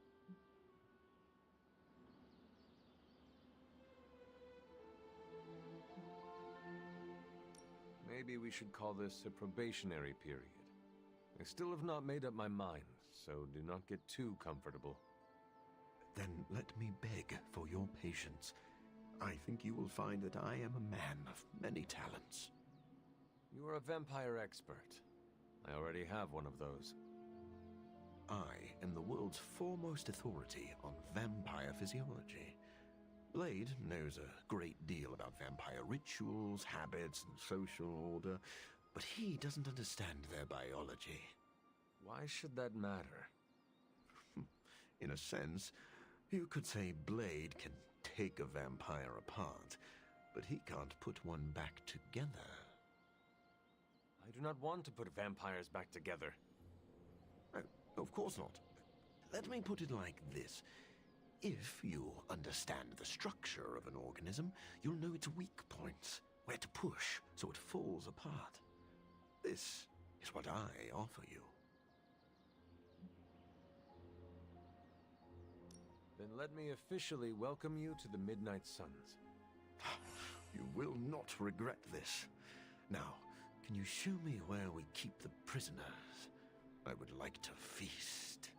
Maybe we should call this a probationary period. I still have not made up my mind, so do not get too comfortable. Then let me beg for your patience. I think you will find that I am a man of many talents. You are a vampire expert. I already have one of those. I am the world's foremost authority on vampire physiology. Blade knows a great deal about vampire rituals, habits, and social order, but he doesn't understand their biology. Why should that matter? In a sense, you could say Blade can take a vampire apart, but he can't put one back together. I do not want to put vampires back together. Of course not. Let me put it like this. If you understand the structure of an organism, you'll know its weak points, where to push so it falls apart. This is what I offer you. Then let me officially welcome you to the Midnight Suns. You will not regret this. Now, can you show me where we keep the prisoners? I would like to feast.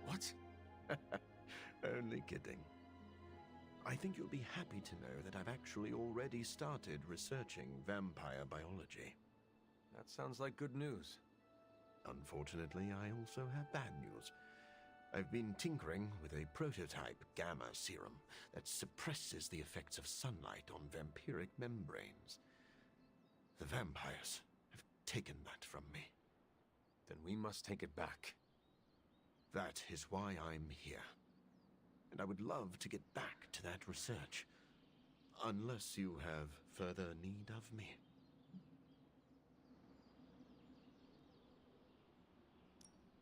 What? Only kidding. I think you'll be happy to know that I've actually already started researching vampire biology. That sounds like good news. Unfortunately, I also have bad news. I've been tinkering with a prototype gamma serum that suppresses the effects of sunlight on vampiric membranes. The vampires have taken that from me. Then we must take it back. That is why I'm here. And I would love to get back to that research. Unless you have further need of me.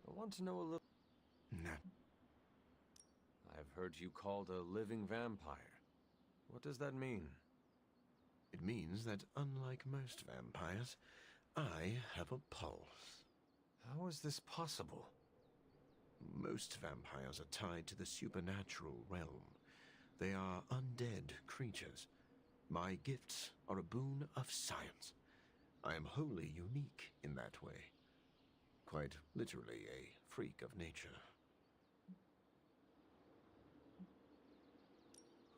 I want to know a little... No. I've heard you called a living vampire. What does that mean? It means that unlike most vampires, I have a pulse. How is this possible? Most vampires are tied to the supernatural realm. They are undead creatures. My gifts are a boon of science. I am wholly unique in that way. Quite literally a freak of nature.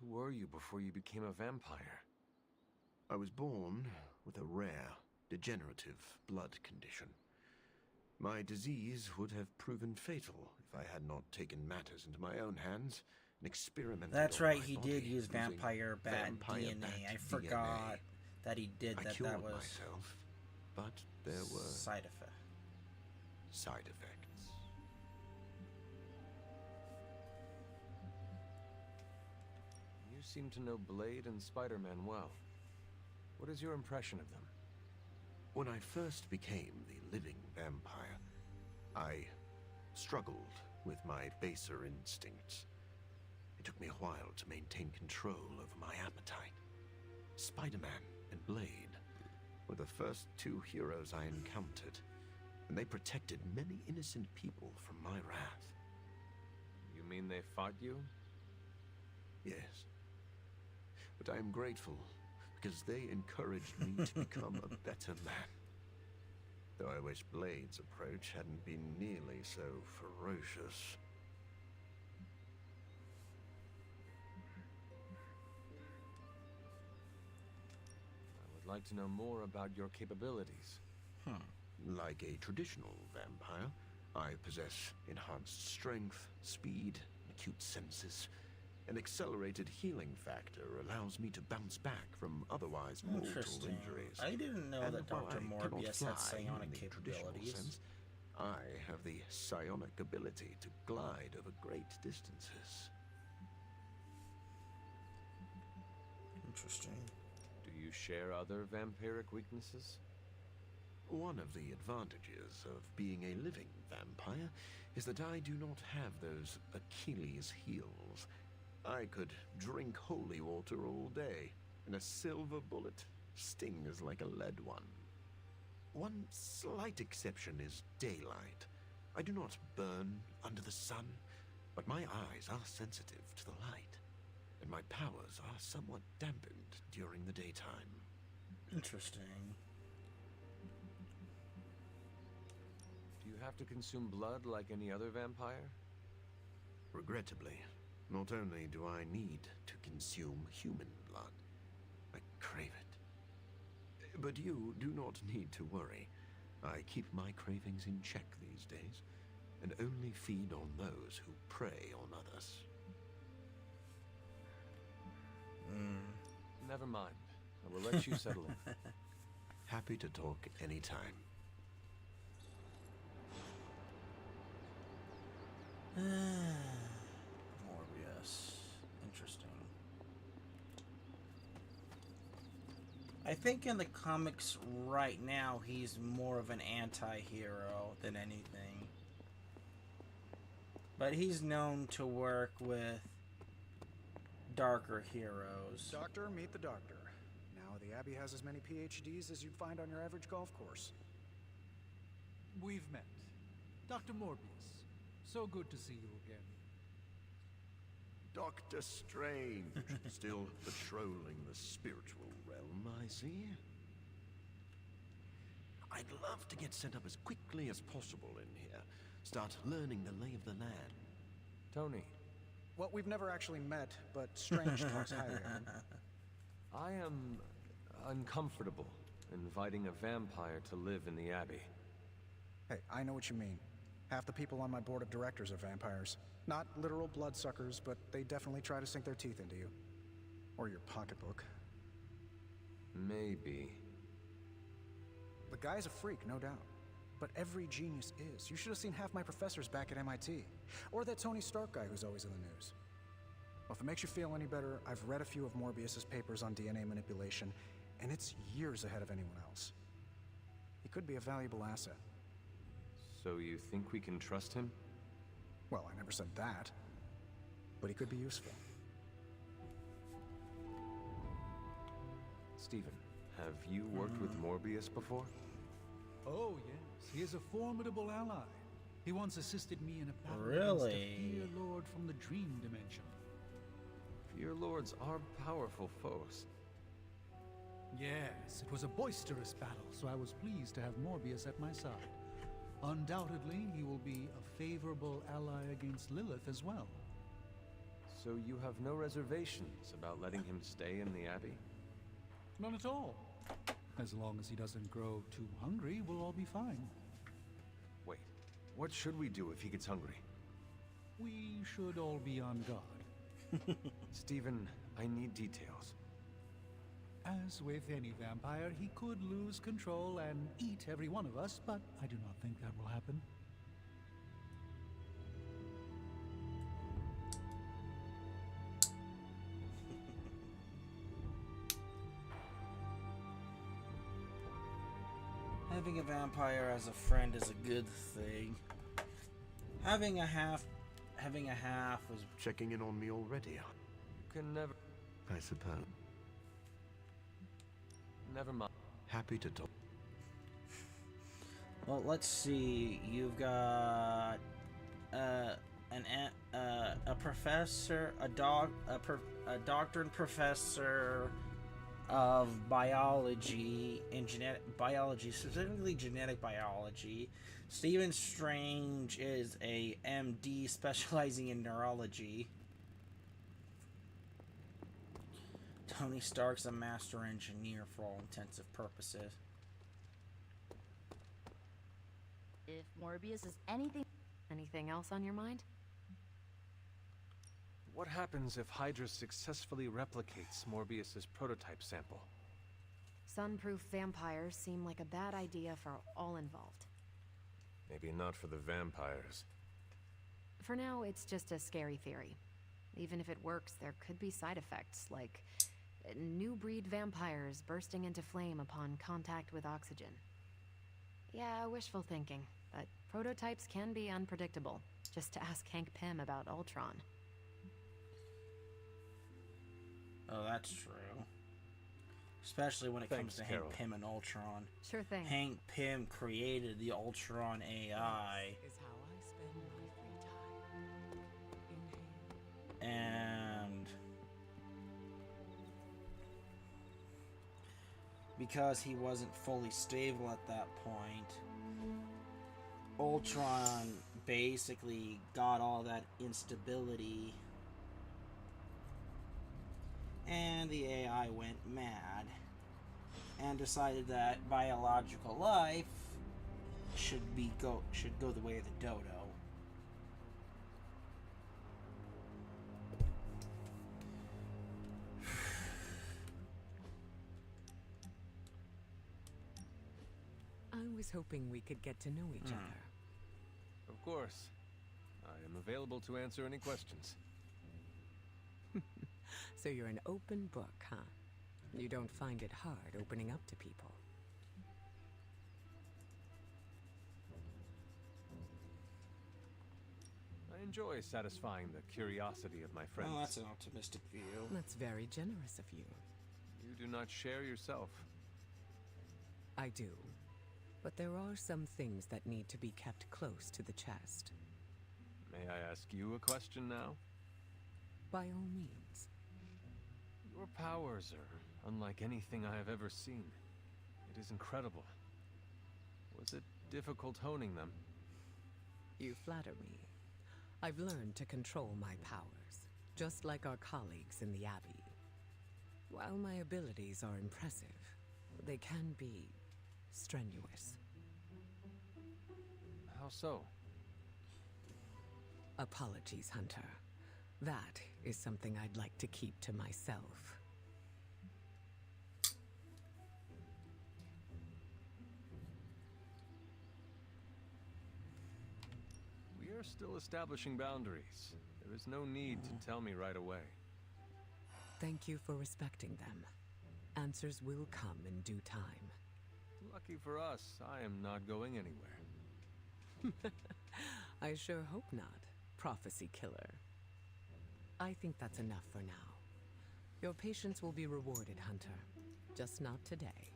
Who were you before you became a vampire? I was born with a rare, degenerative blood condition. My disease would have proven fatal if I had not taken matters into my own hands and experimented. That's on right, my he body did use using vampire bat DNA. I forgot that he did I that. cured That was myself, but there were side effect. Side effects. You seem to know Blade and Spider-Man well. What is your impression of them? When I first became the living vampire, I struggled with my baser instincts. It took me a while to maintain control over my appetite. Spider-Man and Blade were the first two heroes I encountered, and they protected many innocent people from my wrath. You mean they fought you? Yes. But I am grateful, because they encouraged me to become a better man. Though I wish Blade's approach hadn't been nearly so ferocious. I would like to know more about your capabilities. Like a traditional vampire, I possess enhanced strength, speed, acute senses. An accelerated healing factor allows me to bounce back from otherwise mortal Interesting. injuries. I didn't know And that while Dr. I cannot Morbius had fly psionic in the traditional capabilities. sense, I have the psionic ability to glide over great distances. Interesting. Do you share other vampiric weaknesses? One of the advantages of being a living vampire is that I do not have those Achilles heels. I could drink holy water all day and a silver bullet stings like a lead one. One slight exception is daylight. I do not burn under the sun, but my eyes are sensitive to the light, and my powers are somewhat dampened during the daytime. Interesting. Do you have to consume blood like any other vampire? Regrettably, not only do I need to consume human blood, I crave it. But you do not need to worry. I keep my cravings in check these days, and only feed on those who prey on others. Never mind. I will let you settle in. Happy to talk anytime. Morbius. Interesting. I think in the comics right now, he's more of an anti-hero than anything. But he's known to work with darker heroes. Doctor, meet the doctor. Now the Abbey has as many PhDs as you'd find on your average golf course. We've met. Dr. Morbius. So good to see you again. Doctor Strange, still patrolling the spiritual realm, I see. I'd love to get set up as quickly as possible in here. Start learning the lay of the land. Tony. Well, we've never actually met, but Strange talks highly of him. I am uncomfortable inviting a vampire to live in the Abbey. Hey, I know what you mean. Half the people on my board of directors are vampires. Not literal bloodsuckers, but they definitely try to sink their teeth into you. Or your pocketbook. Maybe. The guy's a freak, no doubt. But every genius is. You should have seen half my professors back at MIT. Or that Tony Stark guy who's always in the news. Well, if it makes you feel any better, I've read a few of Morbius's papers on DNA manipulation, and it's years ahead of anyone else. He could be a valuable asset. So you think we can trust him? Well, I never said that. But he could be useful. Stephen, have you worked with Morbius before? Oh, yes. He is a formidable ally. He once assisted me in a battle Really? against the Fear Lord from the Dream Dimension. Fear Lords are powerful foes. Yes, it was a boisterous battle, so I was pleased to have Morbius at my side. Undoubtedly, he will be a favorable ally against Lilith as well. So you have no reservations about letting him stay in the Abbey? None at all. As long as he doesn't grow too hungry, we'll all be fine. Wait, what should we do if he gets hungry? We should all be on guard. Stephen, I need details. As with any vampire, he could lose control and eat every one of us, but I do not think that will happen. Having a vampire as a friend is a good thing. Having a half was checking in on me already. You can never... I suppose. Never mind. Happy to talk. Well, let's see. You've got a professor, a doctor and professor of biology and genetic biology, specifically genetic biology. Stephen Strange is a MD specializing in neurology. Tony Stark's a master engineer for all intensive purposes. If Morbius is anything... Anything else on your mind? What happens if Hydra successfully replicates Morbius's prototype sample? Sunproof vampires seem like a bad idea for all involved. Maybe not for the vampires. For now, it's just a scary theory. Even if it works, there could be side effects, like new breed vampires bursting into flame upon contact with oxygen. Yeah, wishful thinking, but prototypes can be unpredictable. Just to ask Hank Pym about Ultron. Oh, that's true. Especially when it comes Thanks, to Carol. Hank Pym and Ultron. Sure thing. Hank Pym created the Ultron AI. This is how I spend my free time. And because he wasn't fully stable at that point, Ultron basically got all that instability, and the AI went mad and decided that biological life should go the way of the dodo. I was hoping we could get to know each other. Of course. I am available to answer any questions. So you're an open book, huh? You don't find it hard opening up to people. I enjoy satisfying the curiosity of my friends. Oh, that's an optimistic view. That's very generous of you. You do not share yourself. I do. But there are some things that need to be kept close to the chest. May I ask you a question now? By all means. Your powers are unlike anything I have ever seen. It is incredible. Was it difficult honing them? You flatter me. I've learned to control my powers, just like our colleagues in the Abbey. While my abilities are impressive, they can be strenuous. How so? Apologies, Hunter. That is something I'd like to keep to myself. We are still establishing boundaries. There is no need to tell me right away. Thank you for respecting them. Answers will come in due time. Lucky for us, I am not going anywhere. I sure hope not, prophecy killer. I think that's enough for now. Your patience will be rewarded, Hunter. Just not today.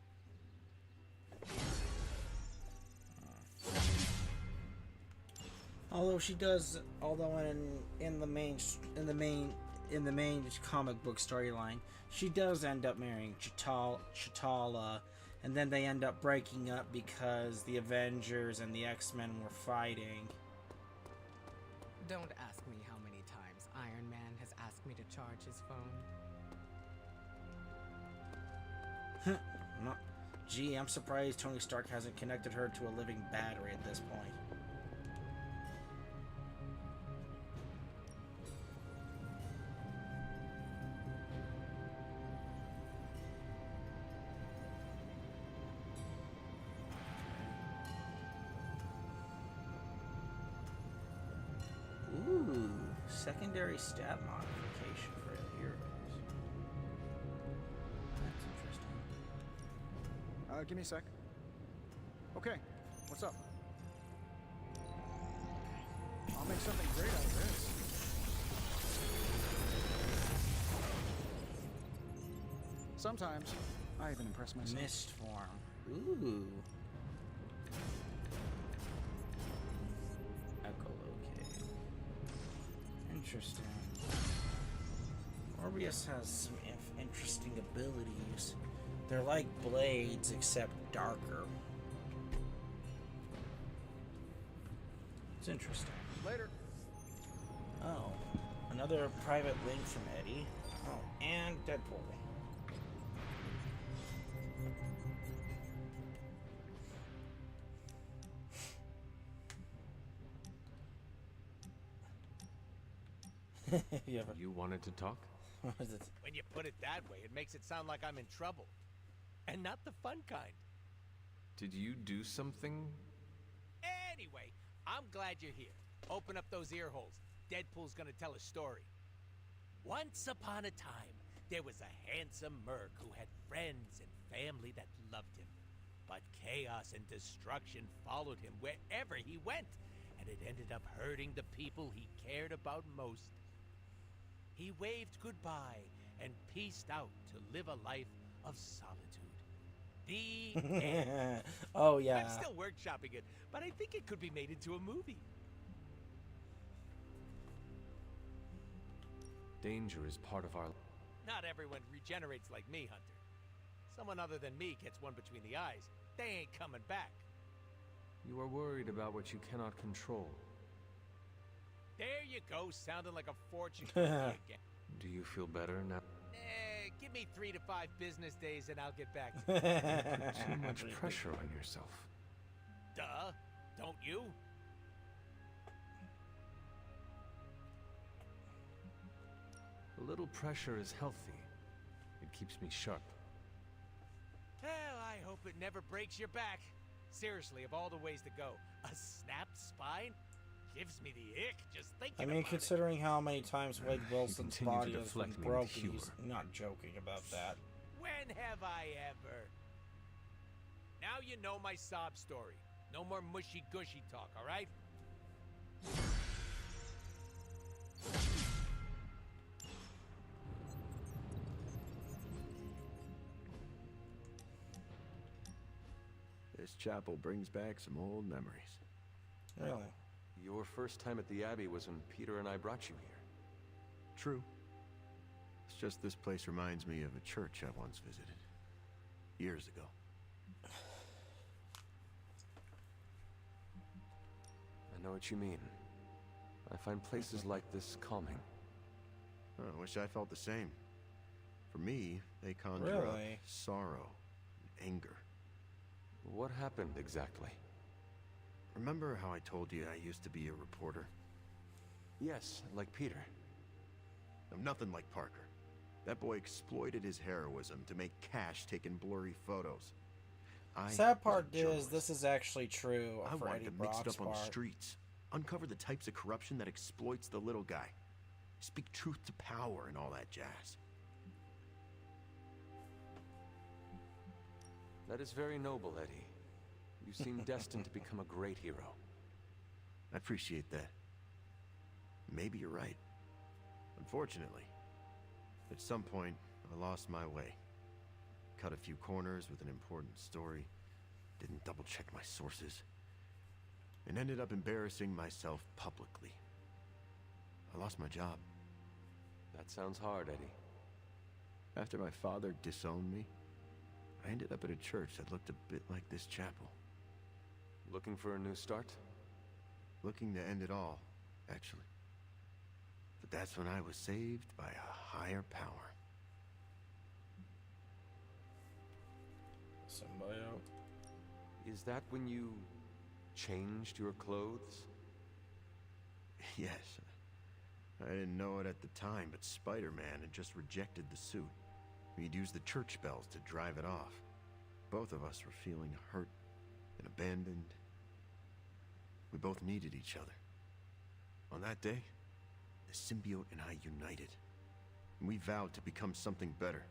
Although in the main comic book storyline, she does end up marrying Chitala, and then they end up breaking up because the Avengers and the X-Men were fighting. Don't ask me how many times Iron Man has asked me to charge his phone. Gee, I'm surprised Tony Stark hasn't connected her to a living battery at this point. Ooh, secondary stat modification for heroes. That's interesting. Give me a sec. Okay, what's up? I'll make something great out of this. Sometimes, I even impress myself. Mist form. Ooh. Echolocate. Interesting. Morbius has some interesting abilities. They're like blades, except darker. It's interesting. Later. Oh, another private link from Eddie. Oh, and Deadpool. You wanted to talk? What is it? When you put it that way, it makes it sound like I'm in trouble. And not the fun kind. Did you do something? Anyway, I'm glad you're here. Open up those ear holes. Deadpool's gonna tell a story. Once upon a time, there was a handsome merc who had friends and family that loved him. But chaos and destruction followed him wherever he went, and it ended up hurting the people he cared about most. He waved goodbye and peaced out to live a life of Solitude. The end. Oh, yeah. I'm still workshopping it, but I think it could be made into a movie. Danger is part of our... Not everyone regenerates like me, Hunter. Someone other than me gets one between the eyes. They ain't coming back. You are worried about what you cannot control. There you go, sounding like a fortune cookie again. Do you feel better now? Give me 3 to 5 business days and I'll get back to You you. put too much pressure on yourself. Duh, don't you? A little pressure is healthy. It keeps me sharp. Well, I hope it never breaks your back. Seriously, of all the ways to go, a snapped spine gives me the ick just thinking I mean, about considering how many times Wade Wilson's continue to body has been deflect me with broken, humor. he's not joking about that. it. When have I ever? Now you know my sob story. No more mushy-gushy talk, all right? This chapel brings back some old memories. Really? Your first time at the Abbey was when Peter and I brought you here. True. It's just this place reminds me of a church I once visited. Years ago. I know what you mean. I find places like this calming. Oh, I wish I felt the same. For me, they conjure up Really? sorrow and anger. What happened exactly? Remember how I told you I used to be a reporter? Yes, like Peter. I'm nothing like Parker. That boy exploited his heroism to make cash taking blurry photos. Sad part is, this is actually true I for wanted Eddie to mix it Brock's up on the part. streets, uncover the types of corruption that exploits the little guy, speak truth to power and all that jazz. That is very noble, Eddie. You seem destined to become a great hero. I appreciate that. Maybe you're right. Unfortunately, at some point, I lost my way. Cut a few corners with an important story, didn't double-check my sources, and ended up embarrassing myself publicly. I lost my job. That sounds hard, Eddie. After my father disowned me, I ended up at a church that looked a bit like this chapel. Looking for a new start? Looking to end it all, actually. But that's when I was saved by a higher power. Symbiote. Is that when you changed your clothes? Yes. I didn't know it at the time, but Spider-Man had just rejected the suit. He'd used the church bells to drive it off. Both of us were feeling hurt and abandoned. We both needed each other. On that day, the symbiote and I united. And we vowed to become something better.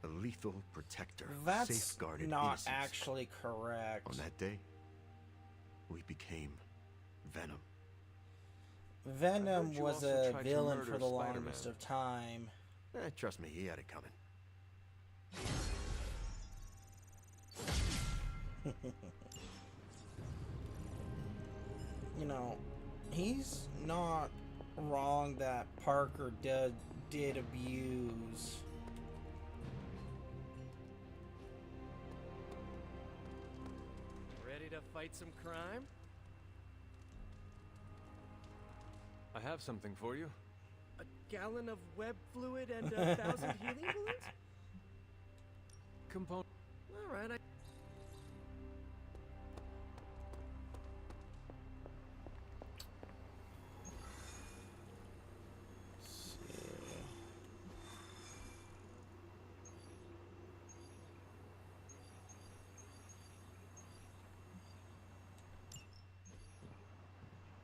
A lethal protector who That's safeguarded not innocence. actually correct. On that day, we became Venom. Venom you was also a tried to villain murder for the Spider-Man. longest of time. Trust me, he had it coming. You know, he's not wrong that Parker did abuse. Ready to fight some crime? I have something for you. A gallon of web fluid and 1,000 healing balloons? Component. All right,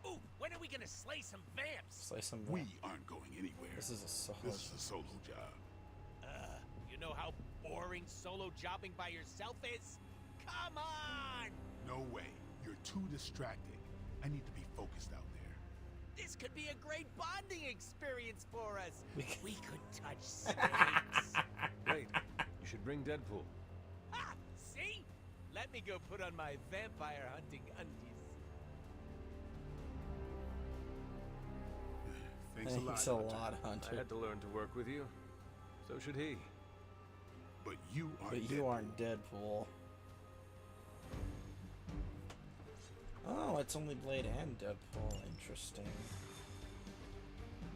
Ooh, when are we gonna slay some vamps? Slay some We aren't going anywhere. This is a solo. This is a solo job. You know how boring solo jobbing by yourself is? Come on! No way. You're too distracting. I need to be focused out there. This could be a great bonding experience for us. We could touch snakes. Wait, you should bring Deadpool. Ha! See? Let me go put on my vampire hunting undies. Thanks a lot. Thanks a lot, Hunter. I had to learn to work with you. So should he. But you aren't Deadpool. Oh, it's only Blade and Deadpool. Interesting.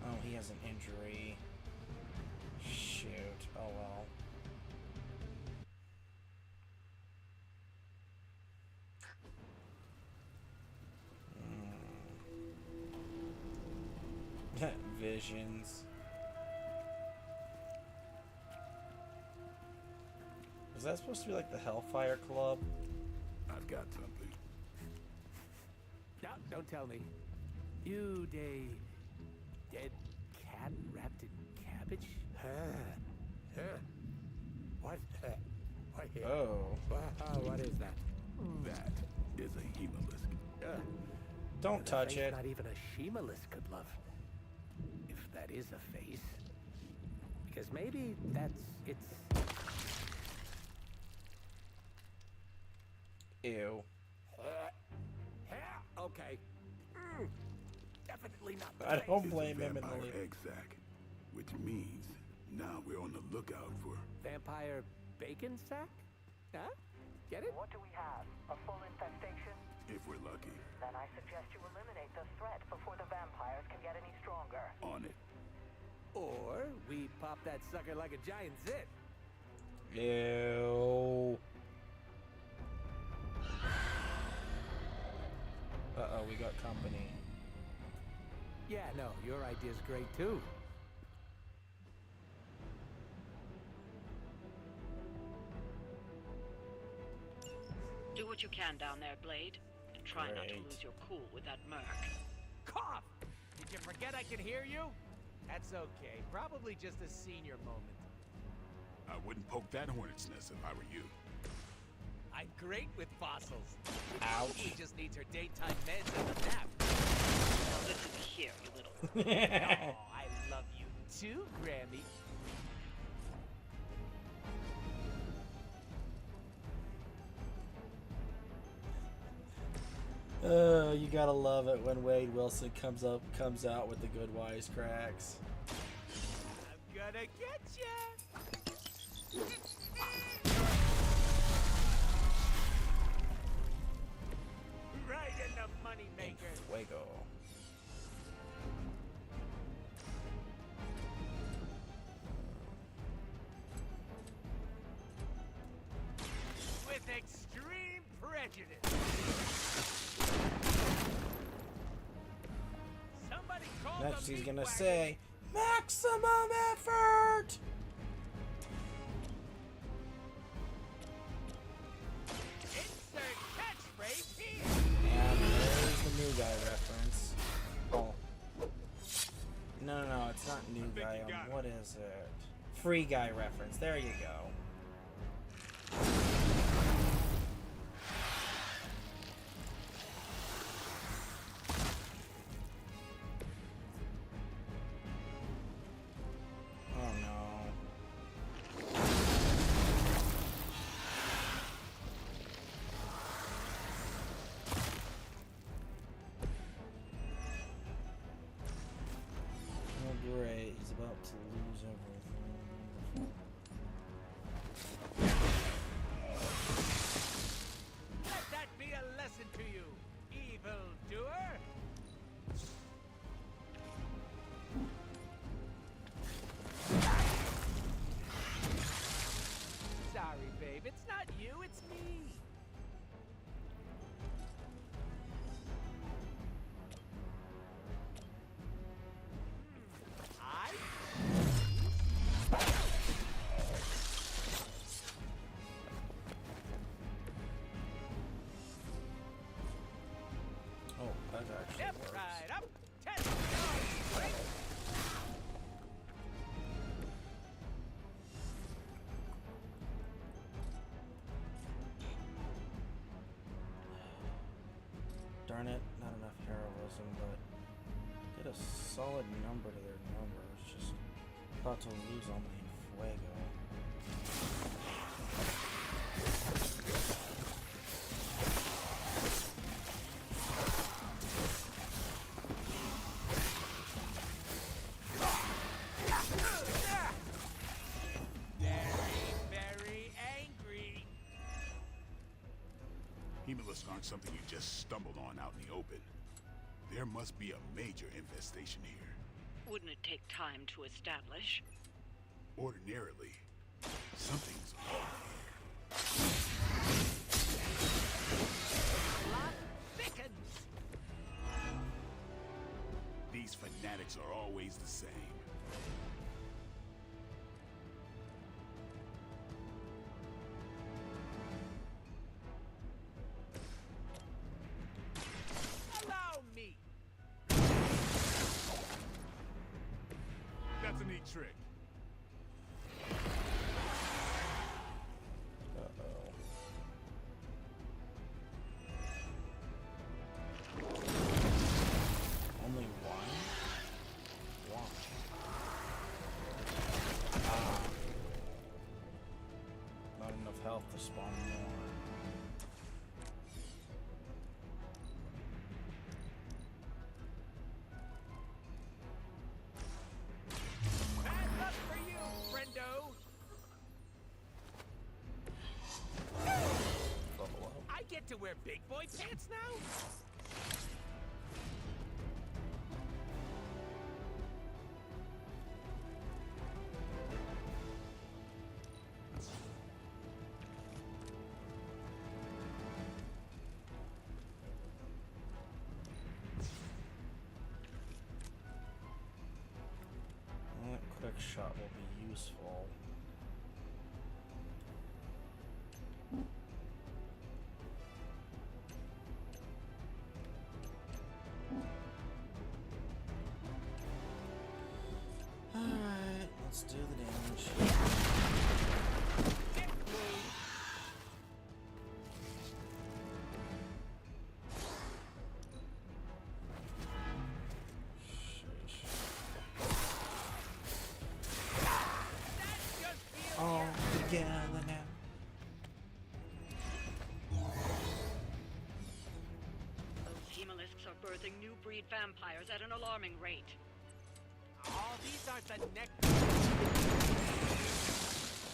Oh, he has an injury. Shoot. Oh well. Visions. Was that supposed to be like the Hellfire Club? I've got something. No, don't tell me. You dead cat wrapped in cabbage? What? Oh. What is that? That is a hemolisk. Don't touch it. Not even a shemalisk could love. If that is a face. Because maybe it's... Ew. Okay. Definitely not the I don't It's blame a him in the vampire least. egg sac, which means now we're on the lookout for Vampire bacon sack? Huh? Get it? What do we have? A full infestation? if we're lucky. Then I suggest you eliminate the threat before the vampires can get any stronger. On it. Or we pop that sucker like a giant zit. Ew. Uh-oh, we got company. Yeah, no, your idea's great too. Do what you can down there, Blade. And try not to Great. lose your cool with that merc. Cough! Did you forget I can hear you? That's okay. Probably just a senior moment. I wouldn't poke that hornet's nest if I were you. I'm great with fossils. Ouch. She just needs her daytime meds and a nap. Now listen here, you little... Oh, I love you too, Grammy. Oh, you gotta love it when Wade Wilson comes out with the good wisecracks. I'm gonna get ya! Right in the moneymaker. Fuego. With extreme prejudice. Somebody call Next the he's meat gonna wagon. say, maximum effort! Insert catchphrase here. And there's the new guy reference. Oh. No, it's not new guy. What is it? Free guy reference. There you go. Oh no. Oh great, he's about to lose everything. Let that be a lesson to you, evil doer. Sorry, babe. It's not you, it's me. I? Oh, that actually Step works. right up. Test your strength. Darn it, not enough heroism, but get a solid number to their numbers. Just about to lose all my fuego. Hemolisks aren't something you just stumbled on out in the open. There must be a major infestation here. Wouldn't it take time to establish? Ordinarily, something's off. Plot thickens. These fanatics are always the same. Allow me. That's a neat trick. Only one? Why? Not enough health to spawn more. Bad luck for you, friendo. Level up. I get to wear big boy pants now? That quick shot will be useful. Alright, let's do the damage. All together now. Those hemolisks are birthing new breed vampires at an alarming rate. Oh, these aren't the neck.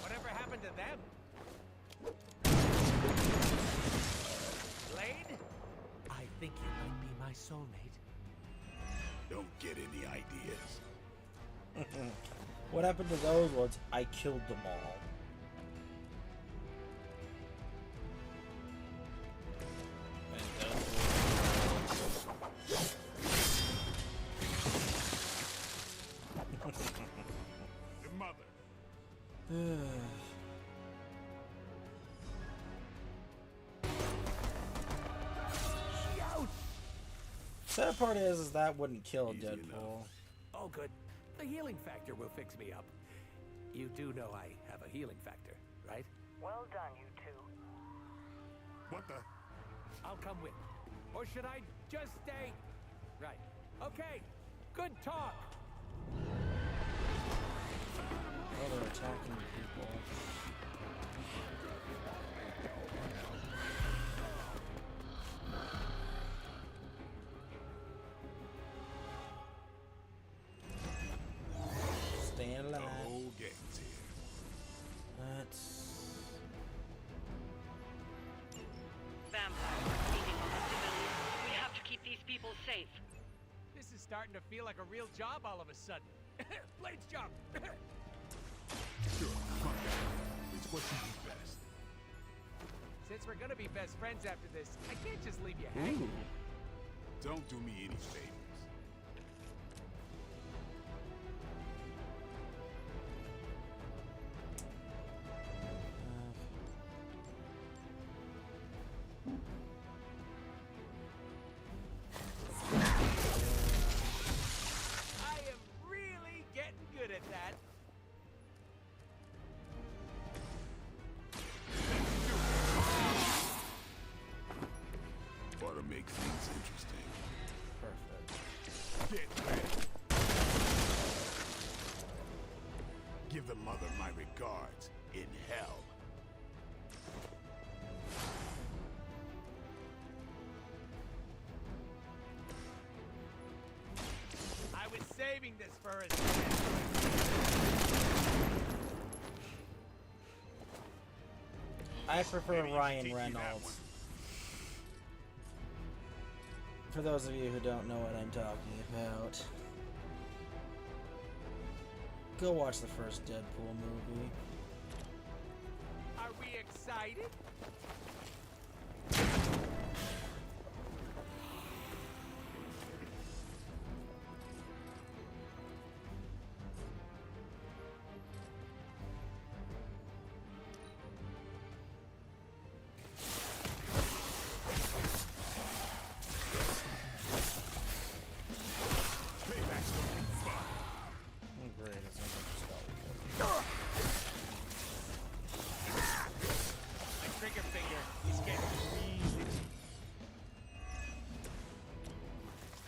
Whatever happened to them? Blade? I think you might be my soulmate. Don't get any ideas. What happened to those ones? I killed them all. Your mother. Sad part is that wouldn't kill Easy Deadpool. enough. Oh, good. The healing factor will fix me up. You do know I have a healing factor, right? Well done, you two. What the? I'll come with. Or should I just stay? Right. Okay. Good talk. Oh, they're attacking people. Stay alive. The whole gang's here. That's... Vampires are feeding on the civilians. We have to keep these people safe. This is starting to feel like a real job all of a sudden. Blade's job. Sure, come on. It's what you do best. Since we're gonna be best friends after this, I can't just leave you hanging. Don't do me any favors. I am really getting good at that. Ought to make things interesting. Perfect. Get ready. Give the mother my regards in hell. I was saving this for us. I prefer Maybe you should Ryan teach me that Reynolds. one. For those of you who don't know what I'm talking about, go watch the first Deadpool movie. Are we excited?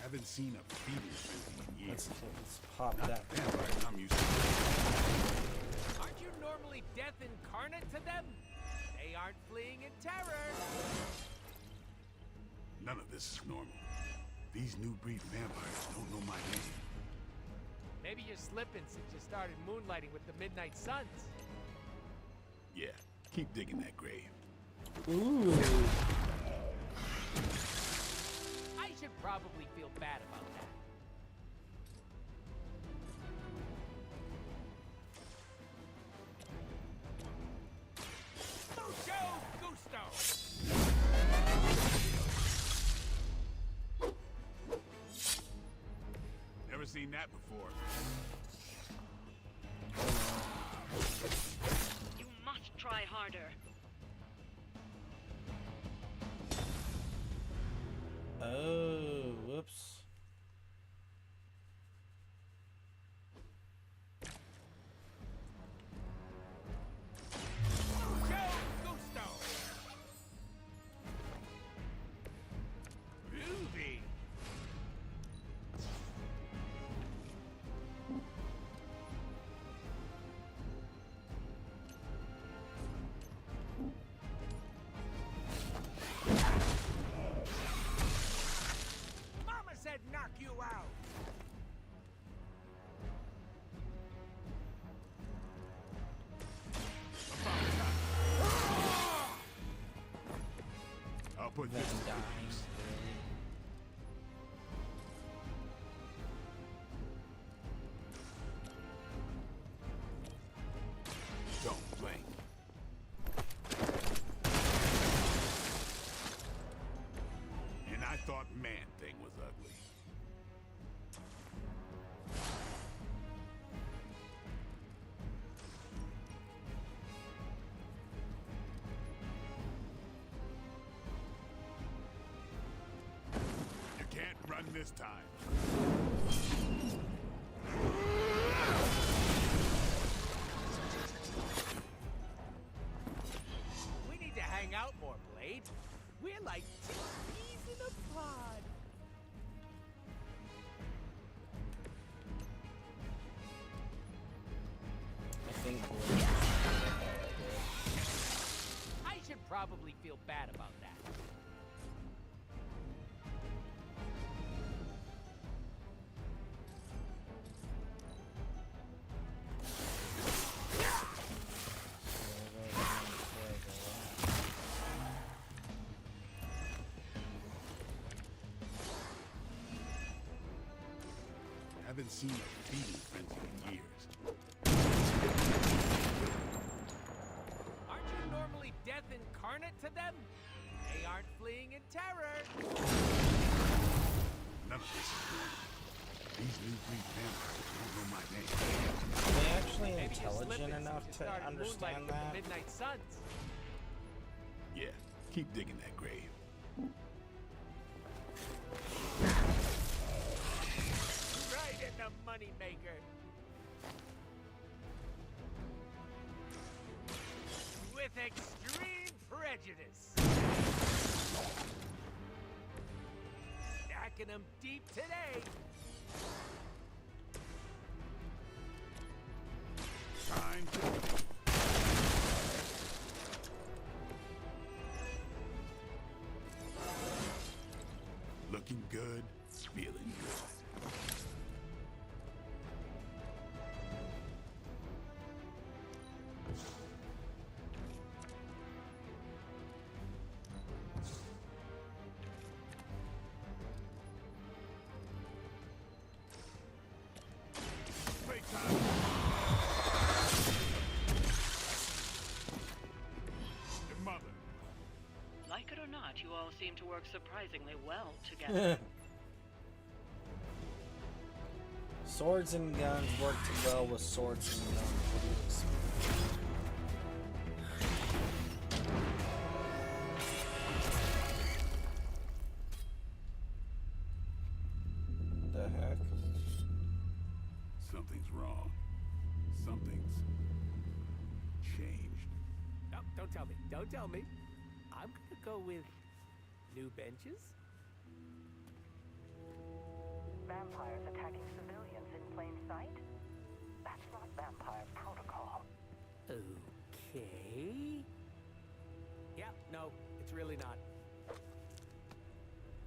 Haven't seen a feeding frenzy in years. Let's pop Not that. the vampires I'm used to. Aren't you normally death incarnate to them? They aren't fleeing in terror. None of this is normal. These new breed vampires don't know my name. Maybe you're slipping since you started moonlighting with the Midnight Suns. Yeah, keep digging that grave. Ooh. I should probably feel bad about that. Mucho gusto! Never seen that before. You must try harder. Oh, whoops. Mucho gusto! Groovy! Mama said knock you out! I'll put this in dimes. Don't blink. And I thought Man-Thing was ugly. You can't run this time. We need to hang out more, Blade. We're like two peas in a pod. I think I should probably feel bad about that. Haven't seen a feeding frenzy in years. Aren't you normally death incarnate to them? They aren't fleeing in terror. None of this is normal. These new breed vampires don't know my name. Are they actually Maybe you're intelligent slipping enough since you to started understand moonlighting with that? the Midnight Suns. Yeah, keep digging that grave. Right in the moneymaker. With extreme prejudice. Stacking them deep today. Time to looking good, feeling good. seem to work surprisingly well together. Swords and guns work well with swords and guns. The heck? Something's wrong. Something's changed. No, don't tell me. Don't tell me. I'm gonna go with new benches. Vampires attacking civilians in plain sight? That's not vampire protocol. Okay. Yeah, no, it's really not.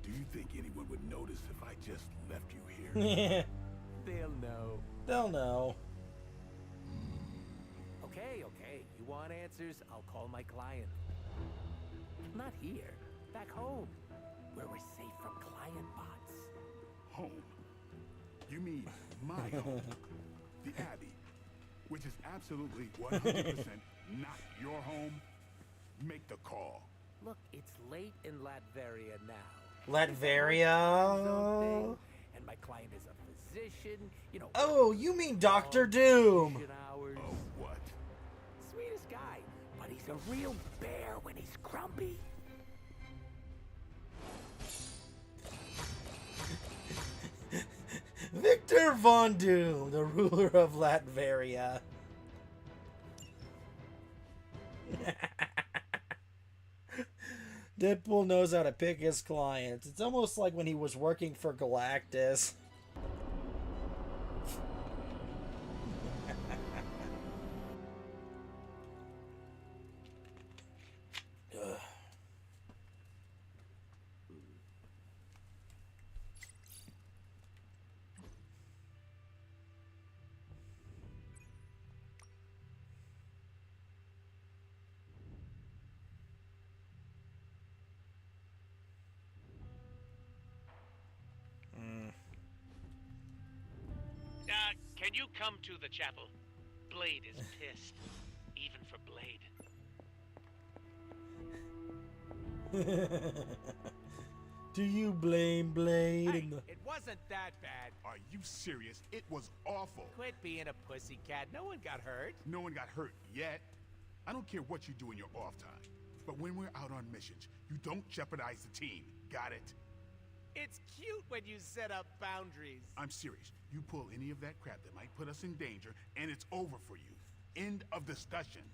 Do you think anyone would notice if I just left you here? Yeah. They'll know. They'll know. Okay. You want answers? I'll call my client. Not here. Back home. Where we're safe from client bots. Home? You mean my home? The Abbey, which is absolutely 100% not your home? Make the call. Look, it's late in Latveria now. Latveria? And my client is a physician, you know. Oh, you mean Dr. Doom? Hours. Oh, what? Sweetest guy, but he's a real bear when he's grumpy. Victor Von Doom, the ruler of Latveria. Deadpool knows how to pick his clients. It's almost like when he was working for Galactus. Can you come to the chapel? Blade is pissed. Even for Blade. Do you blame Blade? Hey, it wasn't that bad. Are you serious? It was awful. Quit being a pussycat. No one got hurt. No one got hurt yet. I don't care what you do in your off time. But when we're out on missions, you don't jeopardize the team. Got it? It's cute when you set up boundaries. I'm serious. You pull any of that crap that might put us in danger, and it's over for you. End of discussion.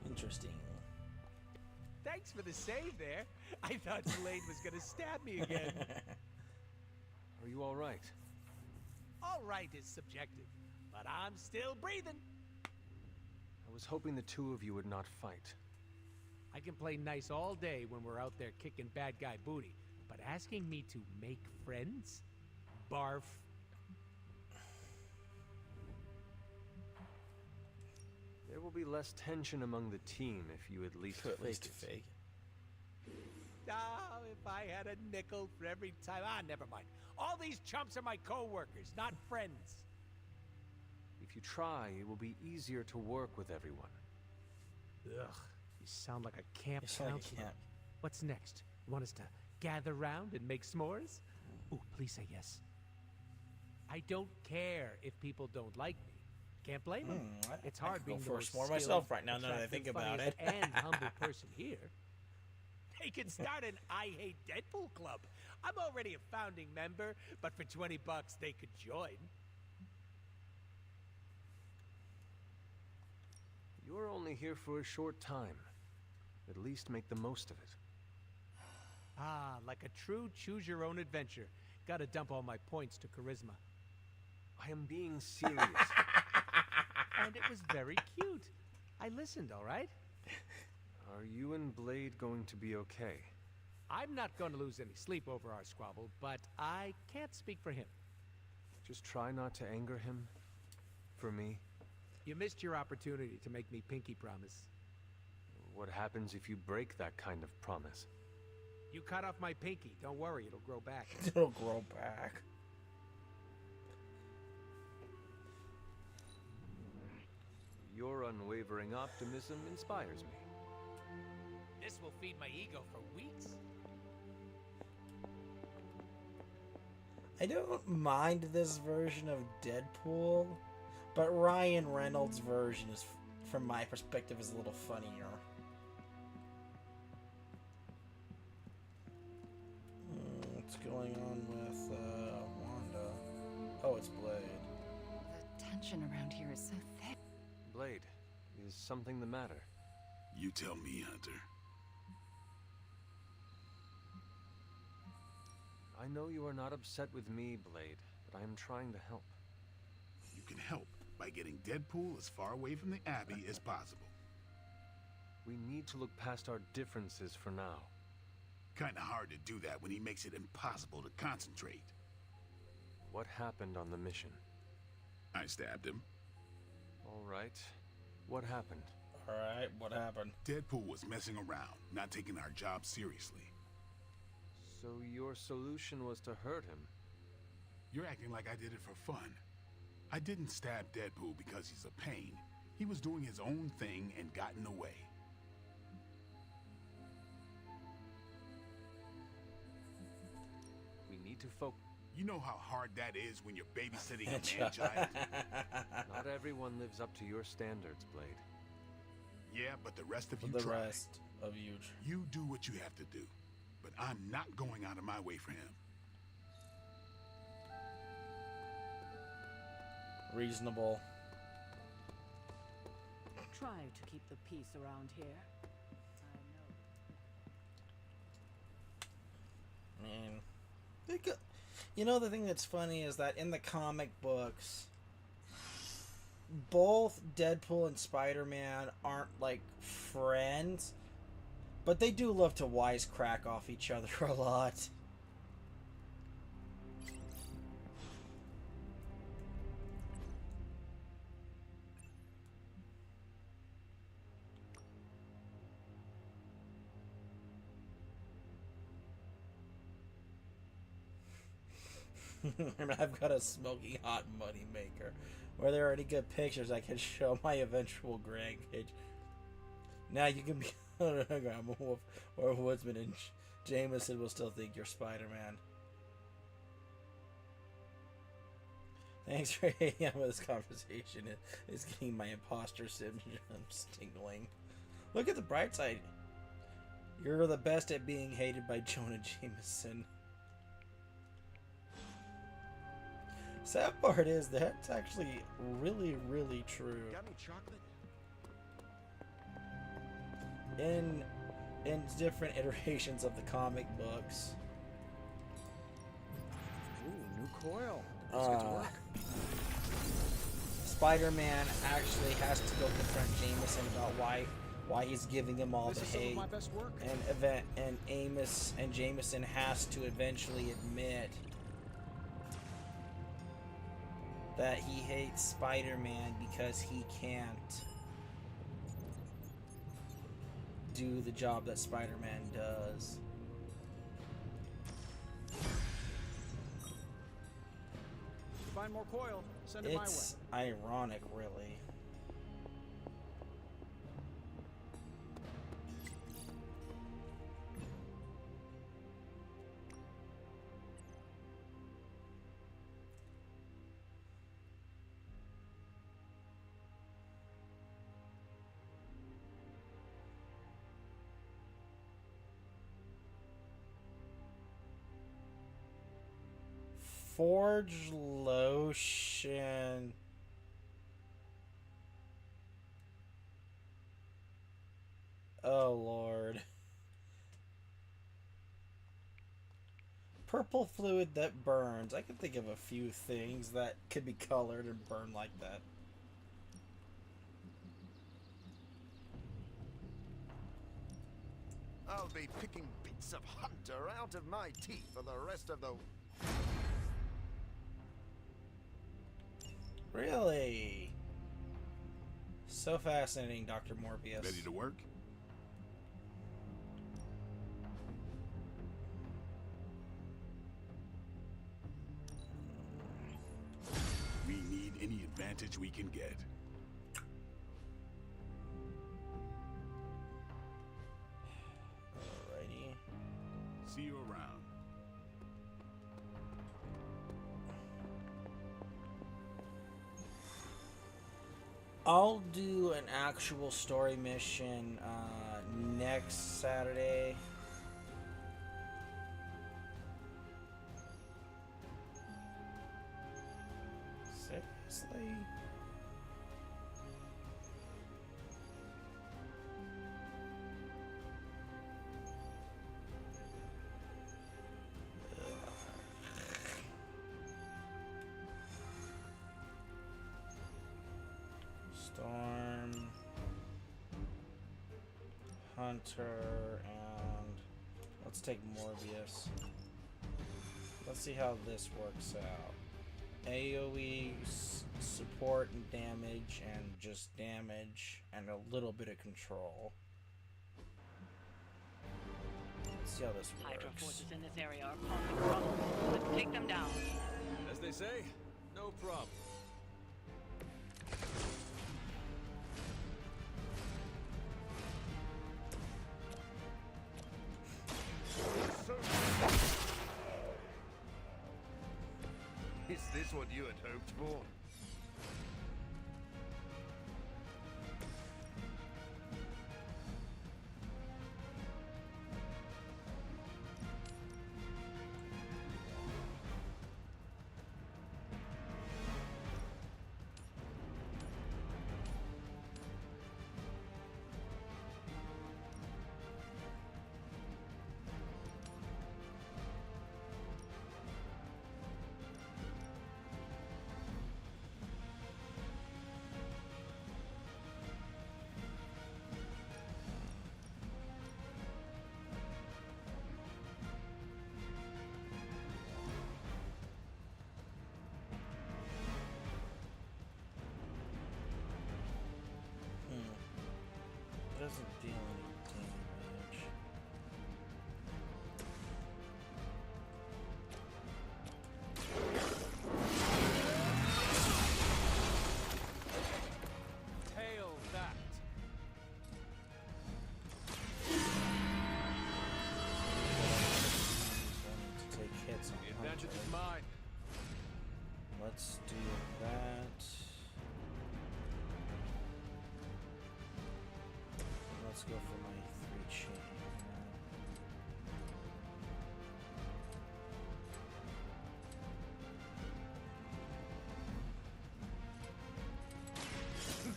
Interesting. Thanks for the save there. I thought Blade was gonna stab me again. Are you all right? All right is subjective, but I'm still breathing. I was hoping the two of you would not fight. I can play nice all day when we're out there kicking bad guy booty, but asking me to make friends? Barf. There will be less tension among the team if you at least fake it. Oh, if I had a nickel for every time. Never mind. All these chumps are my co-workers, not friends. If you try, it will be easier to work with everyone. Ugh, you sound like a camp You sound like a counselor. camp. What's next? You want us to gather round and make s'mores? Ooh, please say yes. I don't care if people don't like me. Can't blame them. It's I hard could being go the first most more myself skilled, right now that I attractive, think about funniest, it. and humble person here. They can start an I Hate Deadpool club. I'm already a founding member, but for $20 they could join. You're only here for a short time. At least make the most of it. Ah, like a true choose-your-own-adventure. Gotta dump all my points to charisma. I am being serious. And it was very cute. I listened, all right? Are you and Blade going to be okay? I'm not going to lose any sleep over our squabble, but I can't speak for him. Just try not to anger him. For me. You missed your opportunity to make me pinky promise. What happens if you break that kind of promise? You cut off my pinky. Don't worry, it'll grow back. It'll grow back. Your unwavering optimism inspires me. This will feed my ego for weeks. I don't mind this version of Deadpool, but Ryan Reynolds' version is, from my perspective, is a little funnier. What's going on with Wanda? Oh, it's Blade. The tension around here is so thick. Blade, is something the matter? You tell me, Hunter. I know you are not upset with me, Blade, but I am trying to help. You can help by getting Deadpool as far away from the Abbey as possible. We need to look past our differences for now. Kinda hard to do that when he makes it impossible to concentrate. What happened on the mission? I stabbed him. All right. What happened? Alright, what happened? Deadpool was messing around, not taking our job seriously. So your solution was to hurt him? You're acting like I did it for fun. I didn't stab Deadpool because he's a pain. He was doing his own thing and got in the way. We need to focus. You know how hard that is when you're babysitting a man-child? Not everyone lives up to your standards, Blade. Yeah, but the rest of you The try. rest of you. You do what you have to do. But I'm not going out of my way for him. Reasonable. Try to keep the peace around here. I mean, you know, the thing that's funny is that in the comic books, both Deadpool and Spider-Man aren't like friends, but they do love to wisecrack off each other a lot. And I've got a smoking hot money maker. Where there are any good pictures I can show my eventual grandkids. Now you can be a wolf or a woodsman, and Jameson will still think you're Spider-Man. Thanks for hanging out with this conversation. It's getting my imposter syndrome tingling. Look at the bright side. You're the best at being hated by Jonah Jameson. Sad part is that's actually really, really true. Got any chocolate? In different iterations of the comic books. Ooh, new coil. Let's get to work. Spider-Man actually has to go confront Jameson about why he's giving him all the hate. My best work. And Jameson has to eventually admit that he hates Spider-Man because he can't do the job that Spider-Man does. Find more coil. Send it my way. It's ironic, really. Forge lotion. Oh Lord. Purple fluid that burns. I can think of a few things that could be colored and burn like that. I'll be picking bits of Hunter out of my teeth for the rest of the... Really? So fascinating, Dr. Morbius. Ready to work? We need any advantage we can get. I'll do an actual story mission next Saturday. Seriously? Storm, Hunter, and let's take Morbius. Let's see how this works out. AoE, support and damage, and just damage, and a little bit of control. Let's see how this Hydra works. forces in this area are causing trouble. Let's take them down. As they say, no problem. Is this what you had hoped for? Doesn't deal any damage. Tail that. To take hits on The advantage Hunter. is mine. Let's do that. Let's go for my 3 chain.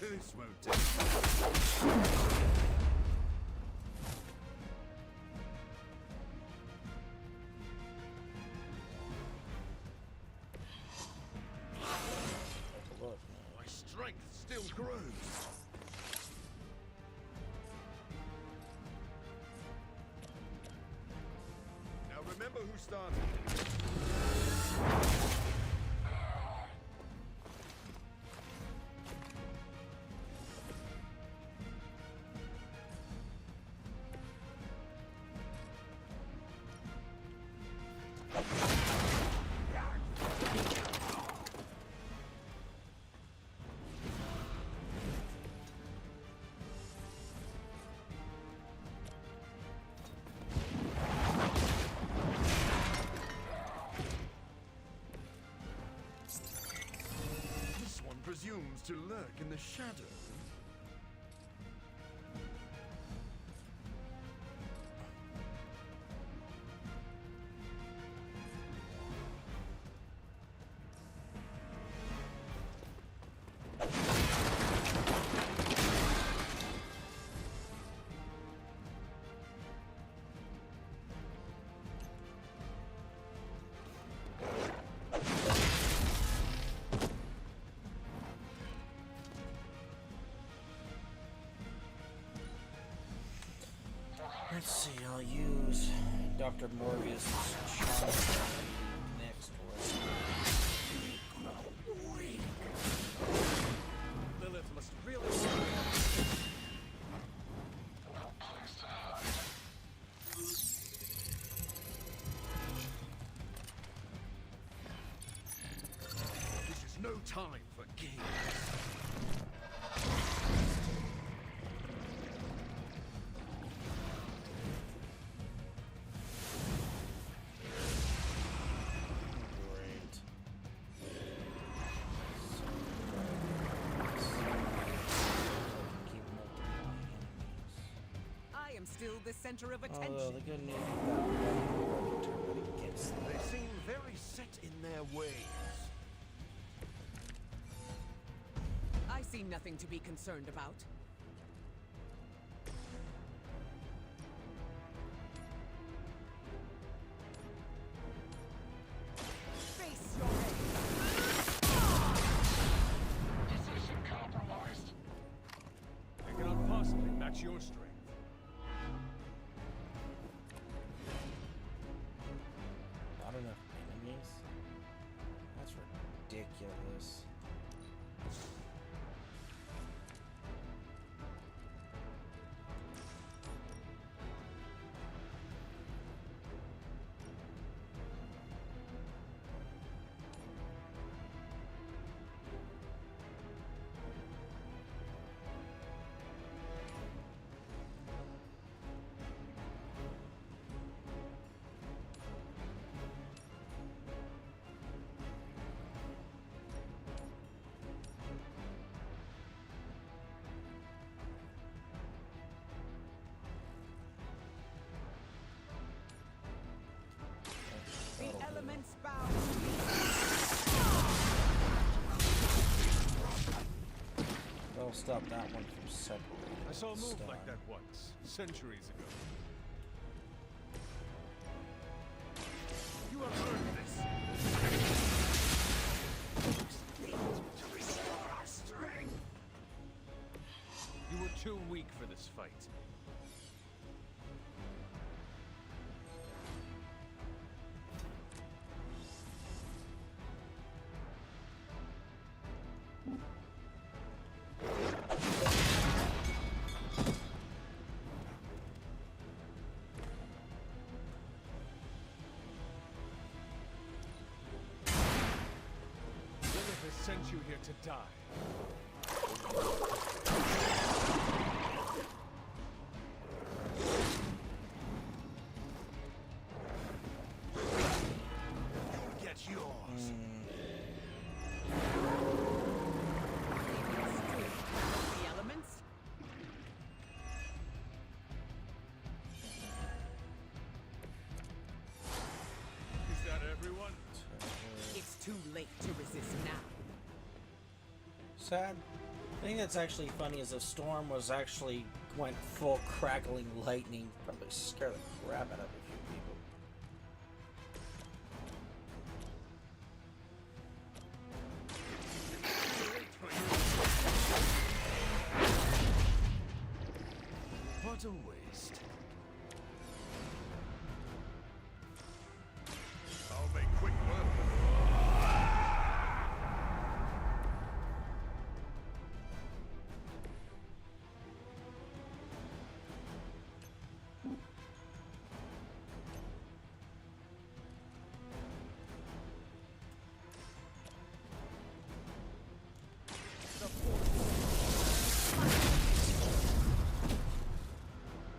This won't do. Take a look. My strength still grows. Now remember who started. This one presumes to lurk in the shadows. Let's see, I'll use Dr. Morbius' charm next one. Lilith must really... This is no time for games. Great. center of attention. Although the good news about that turn that against them. They seem very set in their ways. I see nothing to be concerned about. Face your Position compromised. They cannot possibly match your strength. Not enough enemies? That's ridiculous. The elements bow. That'll stop that one from separating. I saw a move Star. like that once, centuries ago. You have earned this. To restore our strength. You were too weak for this fight. Lilith has sent you here to die. You'll get yours. The elements. Is that everyone? It's too late to resist now. Sad. The thing that's actually funny is if Storm was actually went full crackling lightning, probably scare the crap out of a few people. What a waste. I'll make quick work.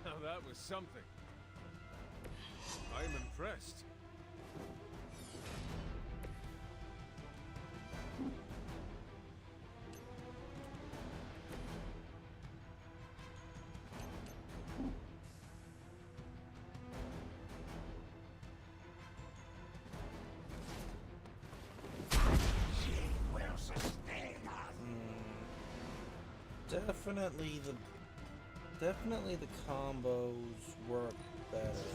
Now that was something. I am impressed. Definitely the combos work better.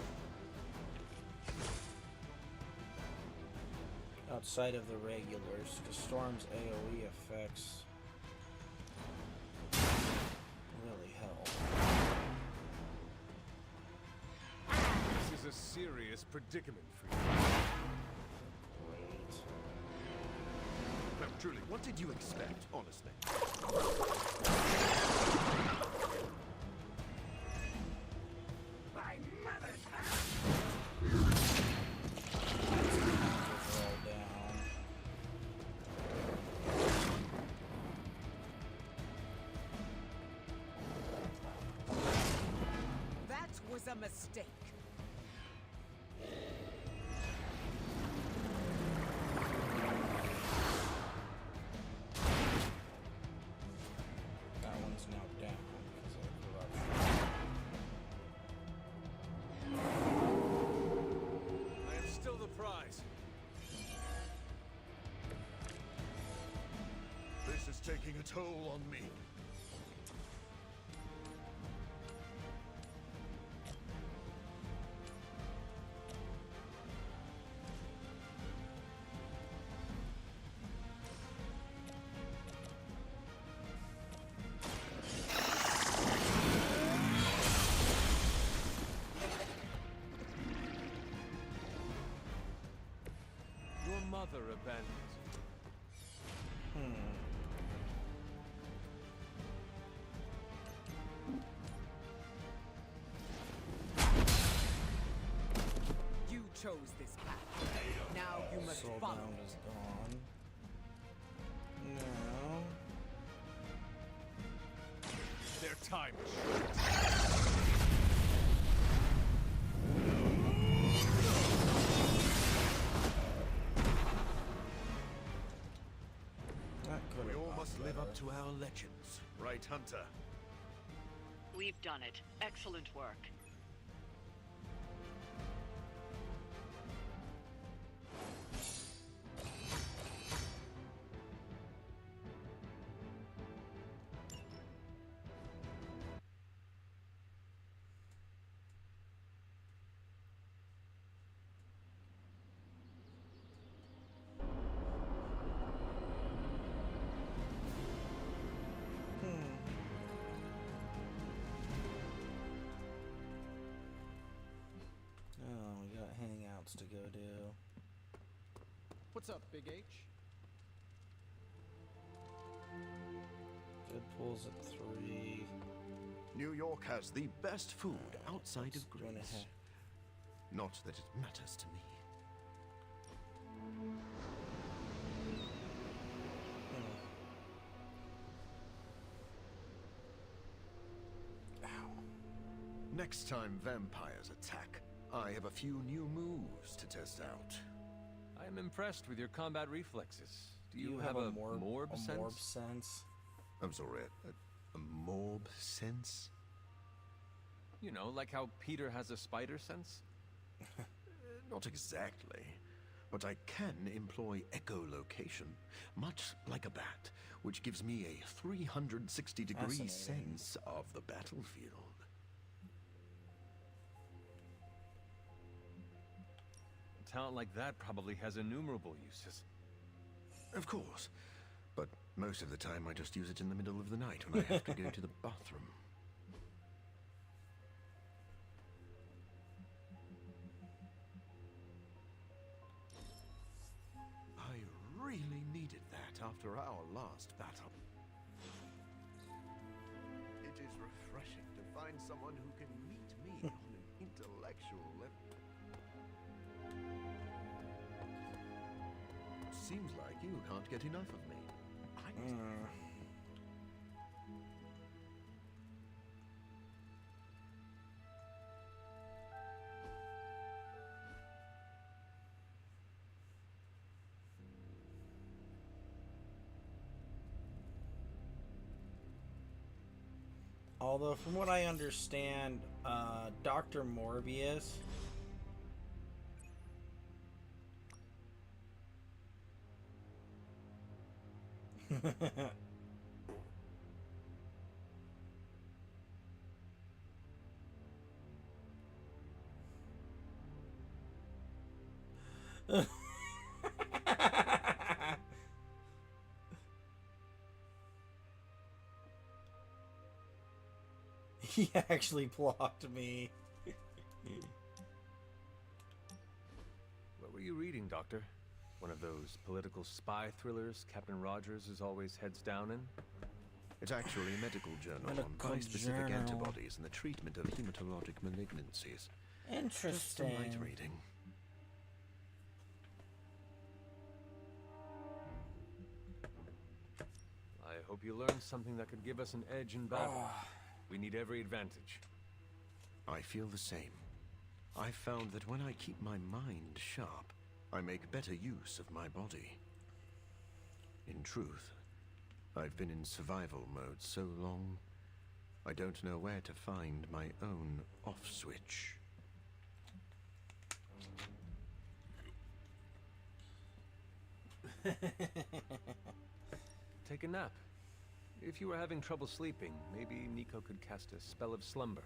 Outside of the regulars, because Storm's AoE effects really help. This is a serious predicament for you. Great. Now, truly, what did you expect, honestly? My mother's house. All down. That was a mistake. That one's now down because of corruption. taking a toll on me. Your mother abandoned you. You chose this path. Now you must follow. Soulbound is gone. No. Their time is short. We all must live up to our legends, right, Hunter? We've done it. Excellent work. Oh, we got hangouts to go do. What's up, Big H? Good pulls at 3. New York has the best food outside of 2.5. Greece. Not that it matters to me. Next time vampires attack, I have a few new moves to test out. I am impressed with your combat reflexes. Do you, have a morb sense? Morb sense? I'm sorry, a morb sense? You know, like how Peter has a spider sense? Not exactly. But I can employ echolocation, much like a bat, which gives me a 360-degree Fascinating. sense of the battlefield. A talent like that probably has innumerable uses. Of course. But most of the time I just use it in the middle of the night when I have to go to the bathroom. I really needed that after our last battle. It is refreshing to find someone who can meet me on an intellectual level. Seems like you can't get enough of me. Although, from what I understand, Dr. Morbius he actually blocked me. What were you reading, Doctor? One of those political spy thrillers Captain Rogers is always heads down in? It's actually a medical journal on Medical bispecific journal. antibodies and the treatment of hematologic malignancies. Interesting. Just some light reading. I hope you learned something that could give us an edge in battle. We need every advantage. I feel the same. I found that when I keep my mind sharp, I make better use of my body. In truth, I've been in survival mode so long, I don't know where to find my own off switch. Take a nap. If you were having trouble sleeping, maybe Nico could cast a spell of slumber.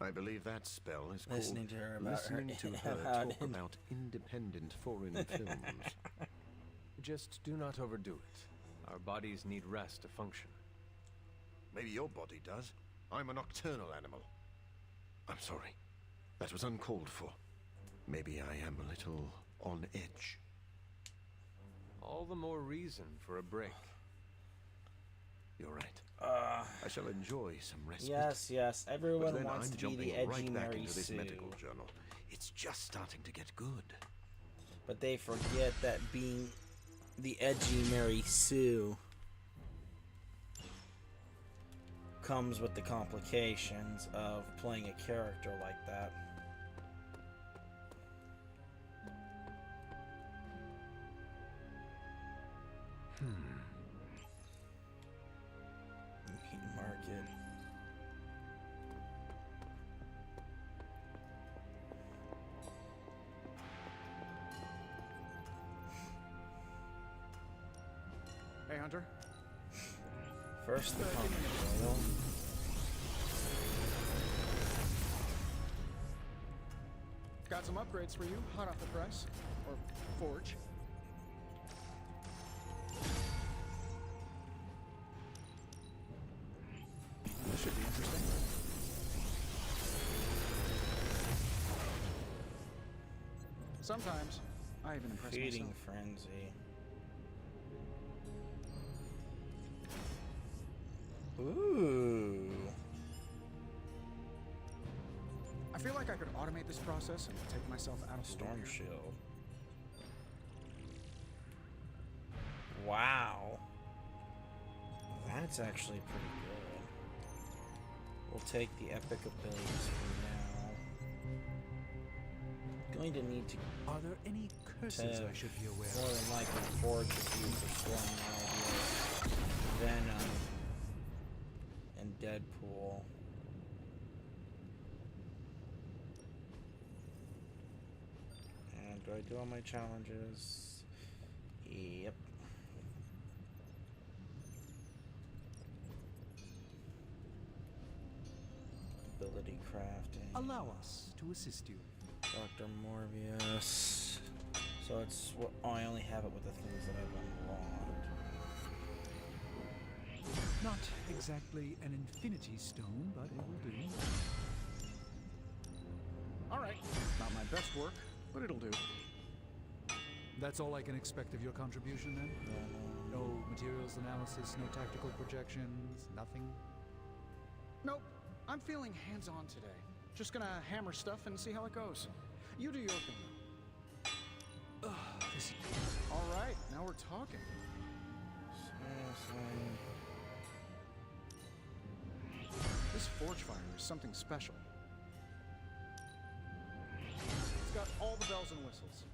I believe that spell is Listening called to her about listening to her about talk about independent foreign films. Just do not overdo it. Our bodies need rest to function. Maybe your body does. I'm a nocturnal animal. I'm sorry. That was uncalled for. Maybe I am a little on edge. All the more reason for a break. You're right. I shall enjoy some respite. Yes. Everyone But then wants I'm to be the jumping edgy right back Mary into this Sue. medical journal. It's just starting to get good. But they forget that being the edgy Mary Sue comes with the complications of playing a character like that. Meat market. Hey, Hunter. First the pumpkin oil. Got some upgrades for you, hot off the press. Or forge. This should be interesting. Sometimes, I even impress Feeding myself. frenzy. Ooh. I feel like I could automate this process and take myself out of the Storm loop here. shield. Wow. That's actually pretty good. We'll take the epic abilities for now. Going to need to. Are there any curses I should be aware more of? than likely forge a few for slowing Venom and Deadpool. And do I do all my challenges? Yep. Ability crafting. Allow us to assist you. Dr. Morbius. So it's what I only have it with the things that I've unlocked. Not exactly an infinity stone, but it will do. Alright, not my best work, but it'll do. That's all I can expect of your contribution then? No materials analysis, no tactical projections, nothing? Nope, I'm feeling hands-on today. Just gonna hammer stuff and see how it goes. You do your thing, though. Alright, now we're talking. This forge fire is something special. It's got all the bells and whistles.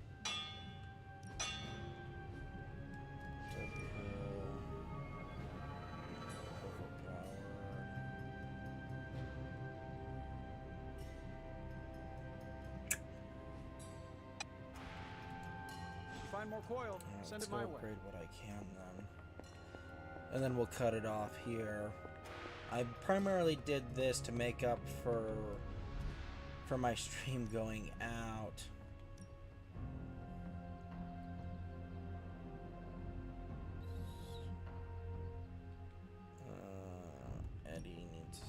Find more coil, send it my way. Upgrade what I can then. And then we'll cut it off here. I primarily did this to make up for my stream going out. Eddie needs.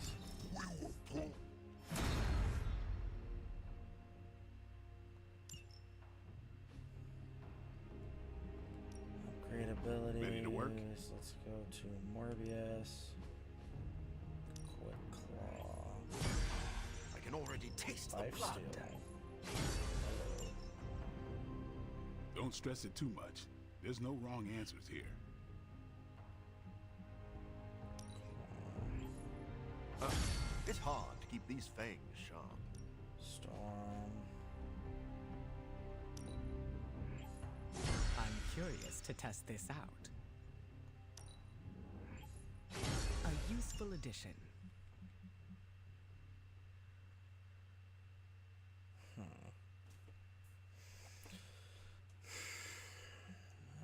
Upgrade abilities. Ready to work? Let's go to Morbius. Quick Claw. I can already taste the Life blood. steal. Don't stress it too much. There's no wrong answers here. It's hard to keep these fangs sharp. Storm. I'm curious to test this out. A useful addition.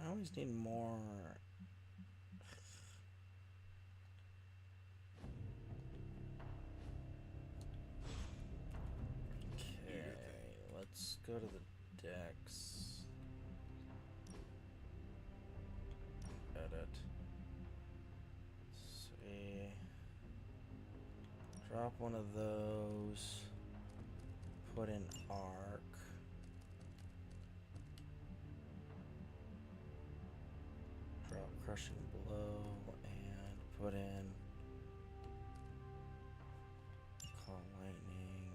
I always need more go to the decks. Edit. See. Drop one of those. Put in arc. Drop crushing blow and put in call lightning.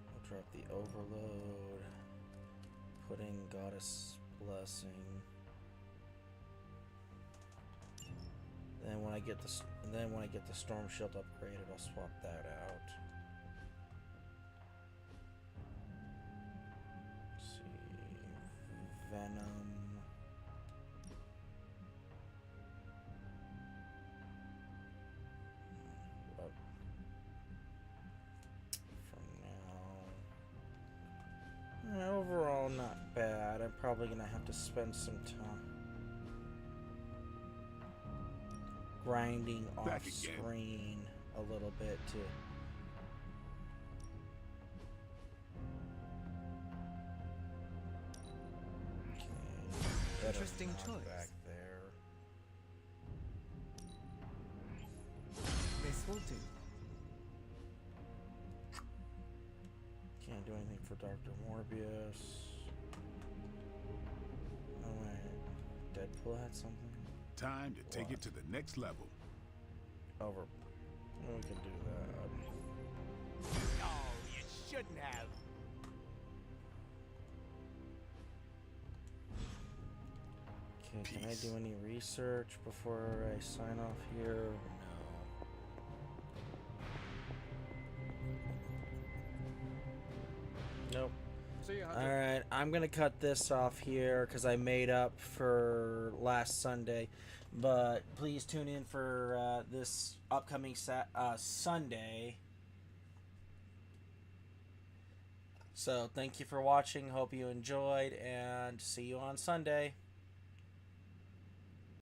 We'll drop the overload. Put in goddess blessing. Then when I get the storm shield upgraded, I'll swap that out. Let's see, venom. But for now, overall not bad. I'm probably gonna have to spend some time grinding off screen a little bit to interesting choice. Back there. This will do. Can't do anything for Dr. Morbius. Oh wait, Deadpool had something. Time to take it to the next level. Over. We can do that. No, you shouldn't have. Okay, can I do any research before I sign off here? No. Nope. See ya, Hunter. Alright, I'm gonna cut this off here because I made up for last Sunday. But please tune in for this upcoming Sunday. So thank you for watching. Hope you enjoyed, and see you on Sunday.